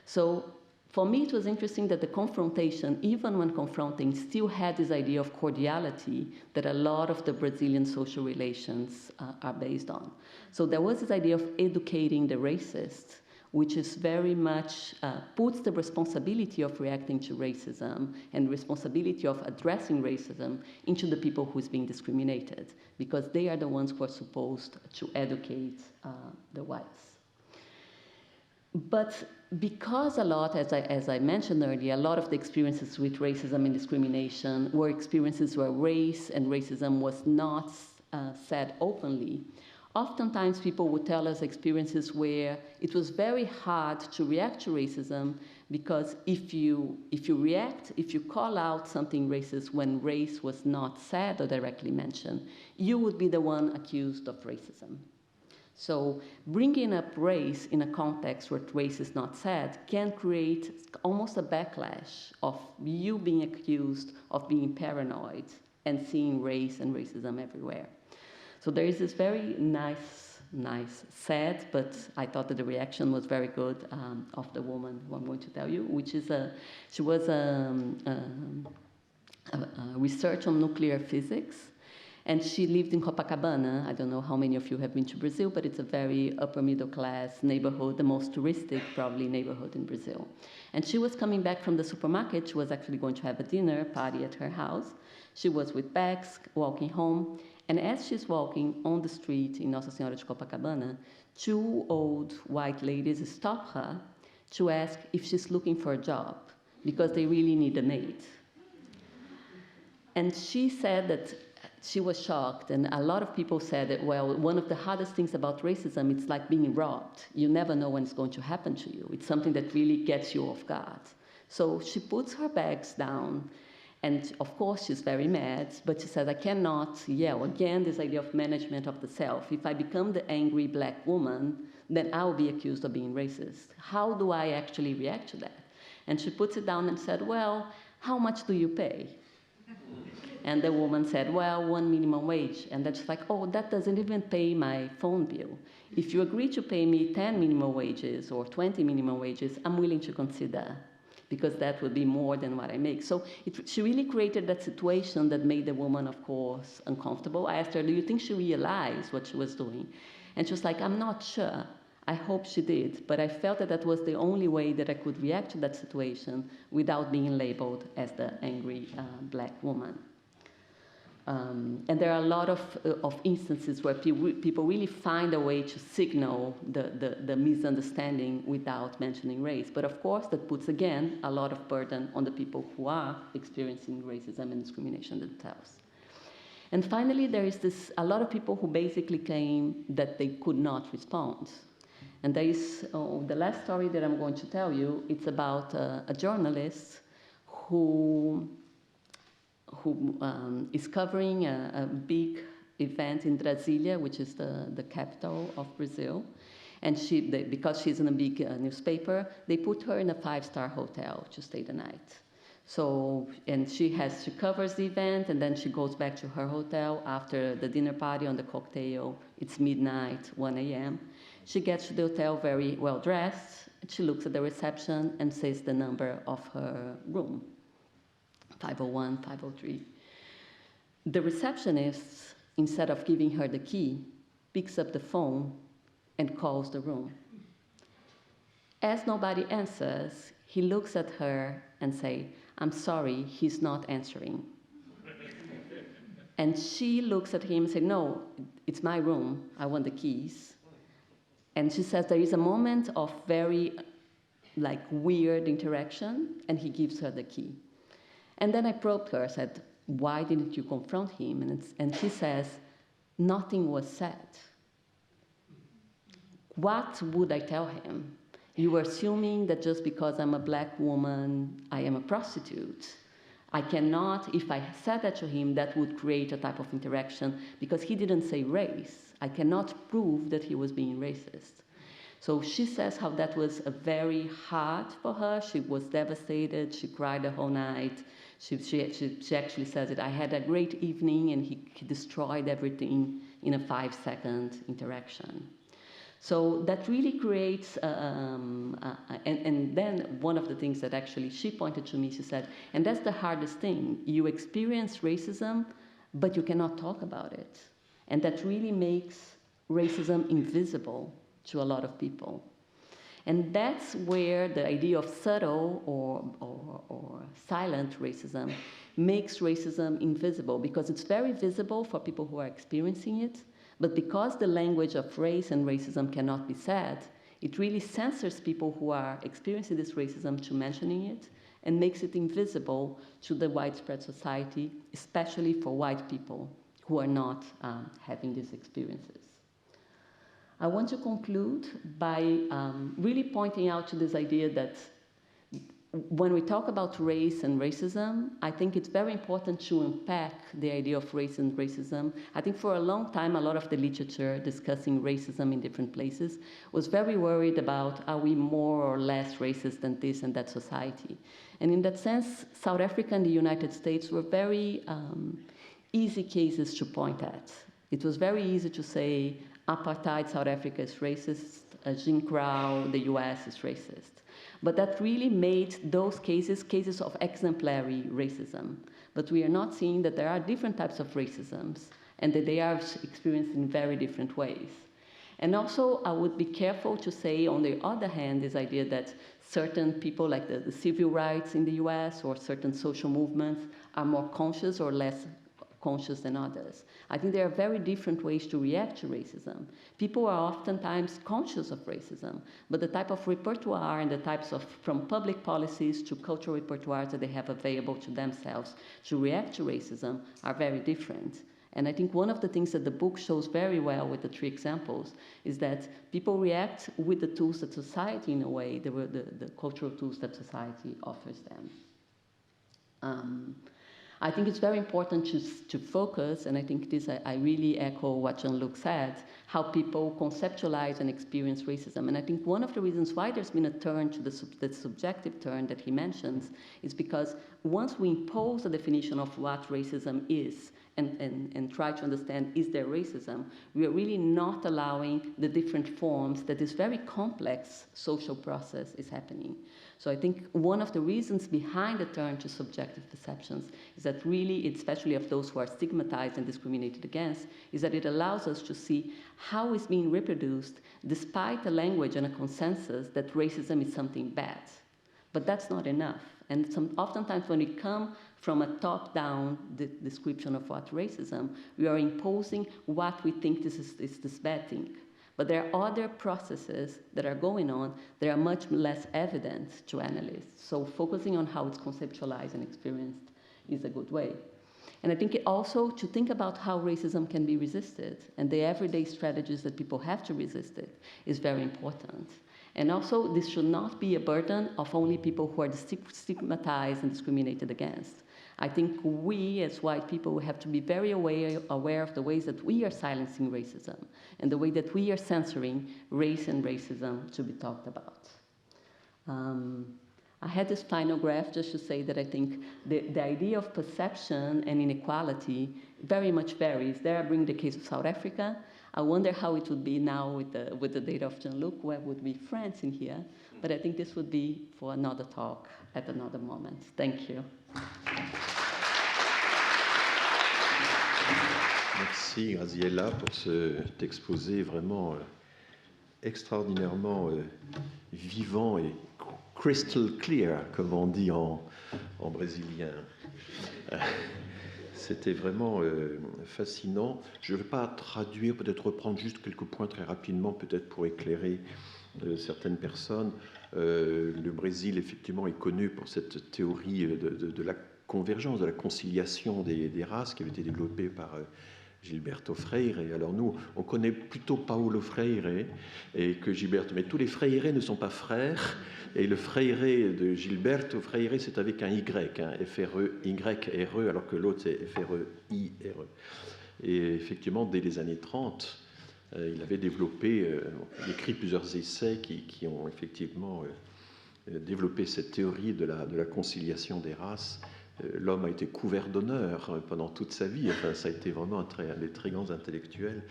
So for me, it was interesting that the confrontation, even when confronting, still had this idea of cordiality that a lot of the Brazilian social relations are based on. So there was this idea of educating the racist, which is very much puts the responsibility of reacting to racism and responsibility of addressing racism into the people who's being discriminated, because they are the ones who are supposed to educate the whites. But because a lot, as I mentioned earlier, a lot of the experiences with racism and discrimination were experiences where race and racism was not said openly, oftentimes people would tell us experiences where it was very hard to react to racism because if you call out something racist when race was not said or directly mentioned, you would be the one accused of racism. So bringing up race in a context where race is not said can create almost a backlash of you being accused of being paranoid and seeing race and racism everywhere. So there is this very nice, sad, but I thought that the reaction was very good of the woman who I'm going to tell you, which is she was a research on nuclear physics. And she lived in Copacabana. I don't know how many of you have been to Brazil, but it's a very upper middle class neighborhood, the most touristic probably neighborhood in Brazil. And she was coming back from the supermarket. She was actually going to have a dinner party at her house. She was with bags, walking home. And as she's walking on the street in Nossa Senhora de Copacabana, two old white ladies stop her to ask if she's looking for a job because they really need an aide. And she said that she was shocked, and a lot of people said that, well, one of the hardest things about racism, it's like being robbed. You never know when it's going to happen to you. It's something that really gets you off guard. So she puts her bags down, and of course she's very mad, but she says, I cannot yell. Again, this idea of management of the self. If I become the angry black woman, then I will be accused of being racist. How do I actually react to that? And she puts it down and said, well, how much do you pay? And the woman said, well, 1 minimum wage. And then she's like, oh, that doesn't even pay my phone bill. If you agree to pay me 10 minimum wages or 20 minimum wages, I'm willing to consider, because that would be more than what I make. So she really created that situation that made the woman, of course, uncomfortable. I asked her, do you think she realized what she was doing? And she was like, I'm not sure. I hope she did. But I felt that that was the only way that I could react to that situation without being labeled as the angry black woman. And there are a lot of instances where people really find a way to signal the misunderstanding without mentioning race. But of course, that puts, again, a lot of burden on the people who are experiencing racism and discrimination themselves. And finally, there is a lot of people who basically claim that they could not respond. And there is the last story that I'm going to tell you. It's about a journalist who is covering a big event in Brasília, which is the capital of Brazil. And because she's in a big newspaper, they put her in a 5-star hotel to stay the night. So, and she covers the event, and then she goes back to her hotel after the dinner party on the cocktail. It's midnight, 1 a.m. She gets to the hotel very well dressed. She looks at the reception and says the number of her room. 501, 503. The receptionist, instead of giving her the key, picks up the phone and calls the room. As nobody answers, he looks at her and says, I'm sorry, he's not answering. And she looks at him and says, no, it's my room, I want the keys. And she says there is a moment of very weird interaction, and he gives her the key. And then I probed her, I said, why didn't you confront him? And she says, nothing was said. What would I tell him? You were assuming that just because I'm a black woman, I am a prostitute. I cannot, if I said that to him, that would create a type of interaction because he didn't say race. I cannot prove that he was being racist. So she says how that was very hard for her. She was devastated. She cried the whole night. She actually says it. I had a great evening, and he destroyed everything in a 5-second interaction. So that really creates, and then one of the things that actually she pointed to me, she said, and that's the hardest thing. You experience racism, but you cannot talk about it. And that really makes racism invisible to a lot of people. And that's where the idea of subtle or silent racism makes racism invisible, because it's very visible for people who are experiencing it, but because the language of race and racism cannot be said, it really censors people who are experiencing this racism to mentioning it and makes it invisible to the widespread society, especially for white people who are not having these experiences. I want to conclude by really pointing out to this idea that when we talk about race and racism, I think it's very important to unpack the idea of race and racism. I think for a long time, a lot of the literature discussing racism in different places was very worried about, are we more or less racist than this and that society? And in that sense, South Africa and the United States were very easy cases to point at. It was very easy to say, apartheid South Africa is racist, Jim Crow, the US is racist. But that really made those cases cases of exemplary racism. But we are not seeing that there are different types of racisms and that they are experienced in very different ways. And also, I would be careful to say, on the other hand, this idea that certain people, like the civil rights in the US or certain social movements, are more conscious or less conscious than others. I think there are very different ways to react to racism. People are oftentimes conscious of racism, but the type of repertoire and the types of, from public policies to cultural repertoires that they have available to themselves to react to racism are very different. And I think one of the things that the book shows very well with the 3 examples is that people react with the tools that society, in a way, the cultural tools that society offers them. I think it's very important to focus, and I think this, I really echo what Jean-Luc said, how people conceptualize and experience racism. And I think one of the reasons why there's been a turn to the subjective turn that he mentions is because once we impose a definition of what racism is and try to understand, is there racism, we are really not allowing the different forms that this very complex social process is happening. So I think one of the reasons behind the turn to subjective perceptions is that really, especially of those who are stigmatized and discriminated against, is that it allows us to see how it's being reproduced despite a language and a consensus that racism is something bad. But that's not enough. And oftentimes when we come from a top-down description of what racism, we are imposing what we think is this bad thing. But there are other processes that are going on that are much less evident to analysts. So focusing on how it's conceptualized and experienced is a good way. And I think also to think about how racism can be resisted and the everyday strategies that people have to resist it is very important. And also, this should not be a burden of only people who are stigmatized and discriminated against. I think we, as white people, have to be very aware of the ways that we are silencing racism and the way that we are censoring race and racism to be talked about. I had this final graph just to say that I think the idea of perception and inequality very much varies. There I bring the case of South Africa. I wonder how it would be now with the data of Jean-Luc, where would be France in here. But I think this would be for another talk at another moment. Thank you. Merci Graziella pour cet exposé vraiment extraordinairement vivant et crystal clear, comme on dit en brésilien. C'était vraiment fascinant. Je ne vais pas traduire, peut-être reprendre juste quelques points très rapidement, peut-être pour éclairer certaines personnes. Le Brésil, effectivement, est connu pour cette théorie de la convergence, de la conciliation des races qui avait été développée par Gilberto Freire. Et alors nous, on connaît plutôt Paulo Freire et que Gilberto, mais tous les Freire ne sont pas frères. Et le Freire de Gilberto Freire, c'est avec un Y, hein, F-R-E-Y-R-E, alors que l'autre c'est F-R-E-I-R-E. Et effectivement, dès les années 30, il avait développé, il écrit plusieurs essais qui ont effectivement développé cette théorie de la conciliation des races. L'homme a été couvert d'honneur pendant toute sa vie. Enfin, ça a été vraiment un des très grands intellectuels.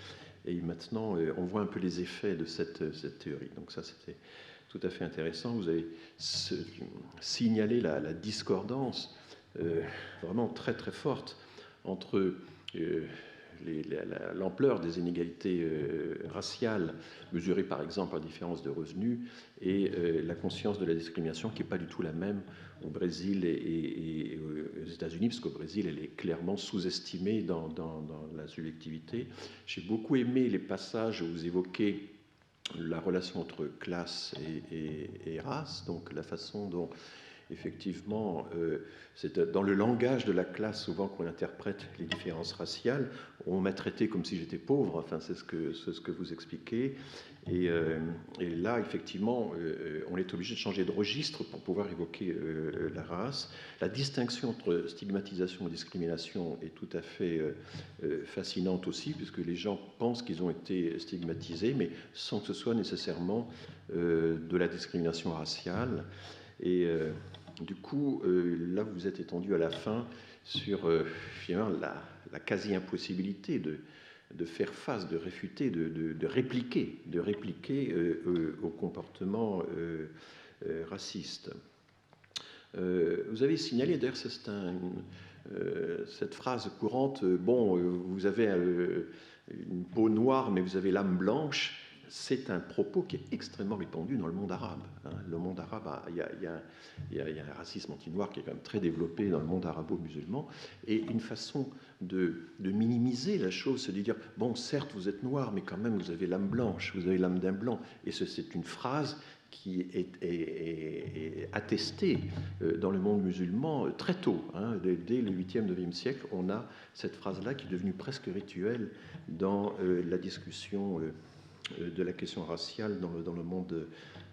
Et maintenant, on voit un peu les effets de cette théorie. Donc ça, c'était tout à fait intéressant. Vous avez signalé la discordance vraiment très très forte entre l'ampleur des inégalités raciales mesurées par exemple par différence de revenus et la conscience de la discrimination qui n'est pas du tout la même au Brésil et aux États-Unis, parce qu'au Brésil, elle est clairement sous-estimée dans la subjectivité. J'ai beaucoup aimé les passages où vous évoquez la relation entre classe et race, donc la façon dont effectivement, c'est dans le langage de la classe souvent qu'on interprète les différences raciales. On m'a traité comme si j'étais pauvre, enfin c'est ce que vous expliquez. Et là, effectivement, on est obligé de changer de registre pour pouvoir évoquer la race. La distinction entre stigmatisation et discrimination est tout à fait fascinante aussi, puisque les gens pensent qu'ils ont été stigmatisés, mais sans que ce soit nécessairement de la discrimination raciale. Et du coup, là, vous vous êtes étendu à la fin sur finalement la quasi-impossibilité de faire face, de réfuter, de répliquer au comportement raciste. Vous avez signalé, d'ailleurs, cette phrase courante, bon, vous avez une peau noire, mais vous avez l'âme blanche. C'est un propos qui est extrêmement répandu dans le monde arabe. Le monde arabe, il y a un racisme anti-noir qui est quand même très développé dans le monde arabo-musulman, et une façon de minimiser la chose, c'est de dire, bon, certes, vous êtes noir, mais quand même, vous avez l'âme blanche, vous avez l'âme d'un blanc. Et c'est une phrase qui est attestée dans le monde musulman très tôt. Dès le 8e, 9e siècle, on a cette phrase-là qui est devenue presque rituelle dans la discussion de la question raciale dans le monde,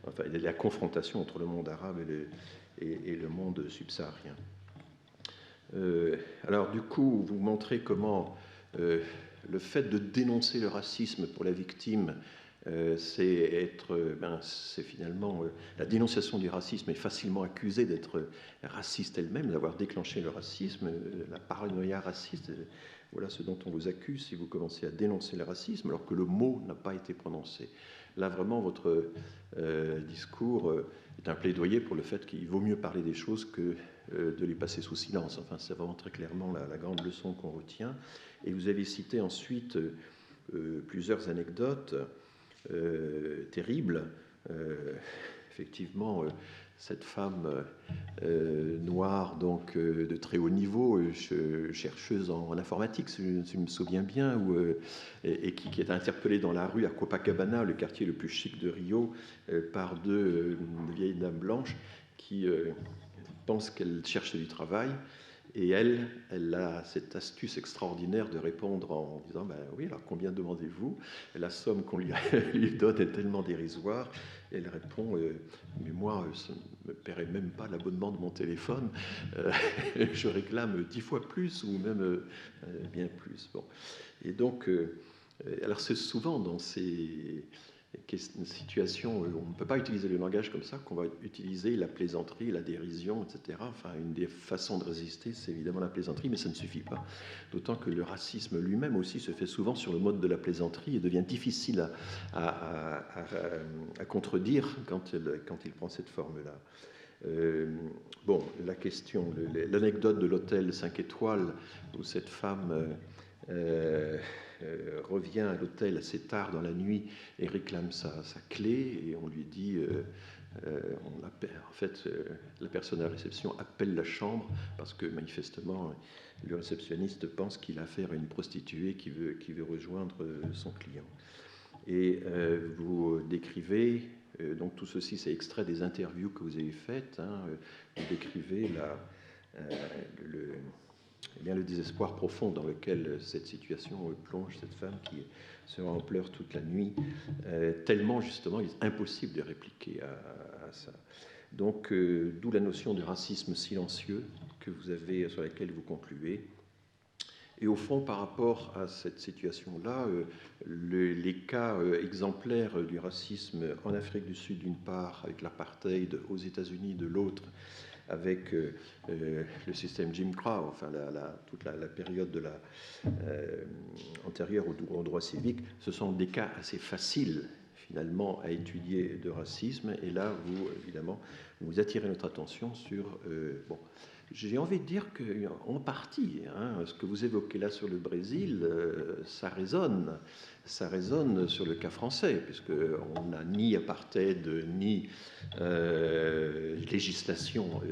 enfin, la confrontation entre le monde arabe et le monde subsaharien. Alors, du coup, vous montrez comment le fait de dénoncer le racisme pour la victime, c'est finalement la dénonciation du racisme est facilement accusée d'être raciste elle-même, d'avoir déclenché le racisme, la paranoïa raciste. Voilà ce dont on vous accuse si vous commencez à dénoncer le racisme alors que le mot n'a pas été prononcé. Là, vraiment, votre discours est un plaidoyer pour le fait qu'il vaut mieux parler des choses que de les passer sous silence. Enfin, c'est vraiment très clairement la grande leçon qu'on retient. Et vous avez cité ensuite plusieurs anecdotes terribles. Effectivement, cette femme noire, donc de très haut niveau, chercheuse en informatique, si je me souviens bien, et qui est interpellée dans la rue à Copacabana, le quartier le plus chic de Rio, par deux vieilles dames blanches qui pensent qu'elles cherchent du travail. Et elle a cette astuce extraordinaire de répondre en disant ben oui, alors combien demandez-vous? La somme qu'on lui donne est tellement dérisoire. Et elle répond mais moi, ça ne me paierait même pas l'abonnement de mon téléphone. Je réclame 10 fois plus ou même bien plus. Bon. Et donc, alors c'est souvent dans ces situation où on ne peut pas utiliser le langage comme ça, qu'on va utiliser la plaisanterie, la dérision, etc. Enfin, une des façons de résister, c'est évidemment la plaisanterie, mais ça ne suffit pas. D'autant que le racisme lui-même aussi se fait souvent sur le mode de la plaisanterie et devient difficile à contredire quand il prend cette forme-là. Bon, la question, l'anecdote de l'hôtel 5 étoiles où cette femme revient à l'hôtel assez tard dans la nuit et réclame sa clé, et on lui dit en fait la personne à la réception appelle la chambre parce que manifestement le réceptionniste pense qu'il a affaire à une prostituée qui veut rejoindre son client. Et vous décrivez donc tout ceci, c'est extrait des interviews que vous avez faites, vous décrivez eh bien, le désespoir profond dans lequel cette situation plonge cette femme qui sera en pleurs toute la nuit, tellement justement il est impossible de répliquer à ça. Donc, d'où la notion de racisme silencieux que vous avez, sur laquelle vous concluez. Et au fond, par rapport à cette situation-là, les cas exemplaires du racisme en Afrique du Sud d'une part, avec l'apartheid, aux États-Unis de l'autre, avec le système Jim Crow, enfin toute la période antérieure au droit civique, ce sont des cas assez faciles finalement à étudier de racisme. Et là, vous, évidemment, vous attirez notre attention sur... bon, j'ai envie de dire qu'en partie, ce que vous évoquez là sur le Brésil, ça résonne sur le cas français, puisqu'on n'a ni apartheid, ni législation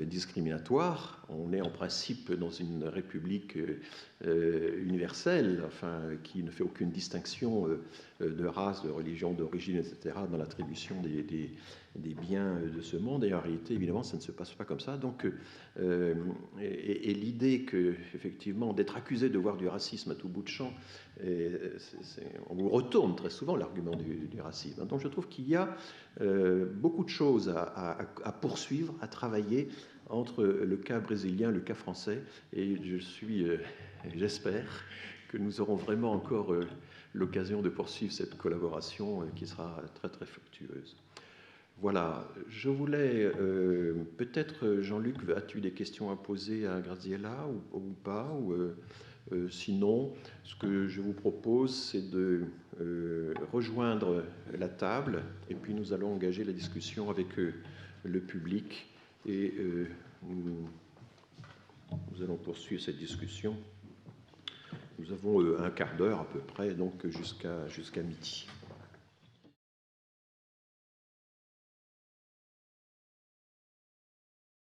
discriminatoire. On est en principe dans une république universelle, enfin, qui ne fait aucune distinction de race, de religion, d'origine, etc., dans l'attribution des biens de ce monde. Et en réalité, évidemment, ça ne se passe pas comme ça. Donc, et l'idée que, effectivement, d'être accusé de voir du racisme à tout bout de champ, on vous retourne très souvent l'argument du racisme. Donc, je trouve qu'il y a beaucoup de choses à poursuivre, à travailler entre le cas brésilien et le cas français. Et j'espère que nous aurons vraiment encore l'occasion de poursuivre cette collaboration qui sera très, très fructueuse. Voilà, je voulais, peut-être, Jean-Luc, as-tu des questions à poser à Graziella ou pas sinon, ce que je vous propose, c'est de rejoindre la table et puis nous allons engager la discussion avec le public et nous allons poursuivre cette discussion. Nous avons un quart d'heure à peu près, donc jusqu'à midi.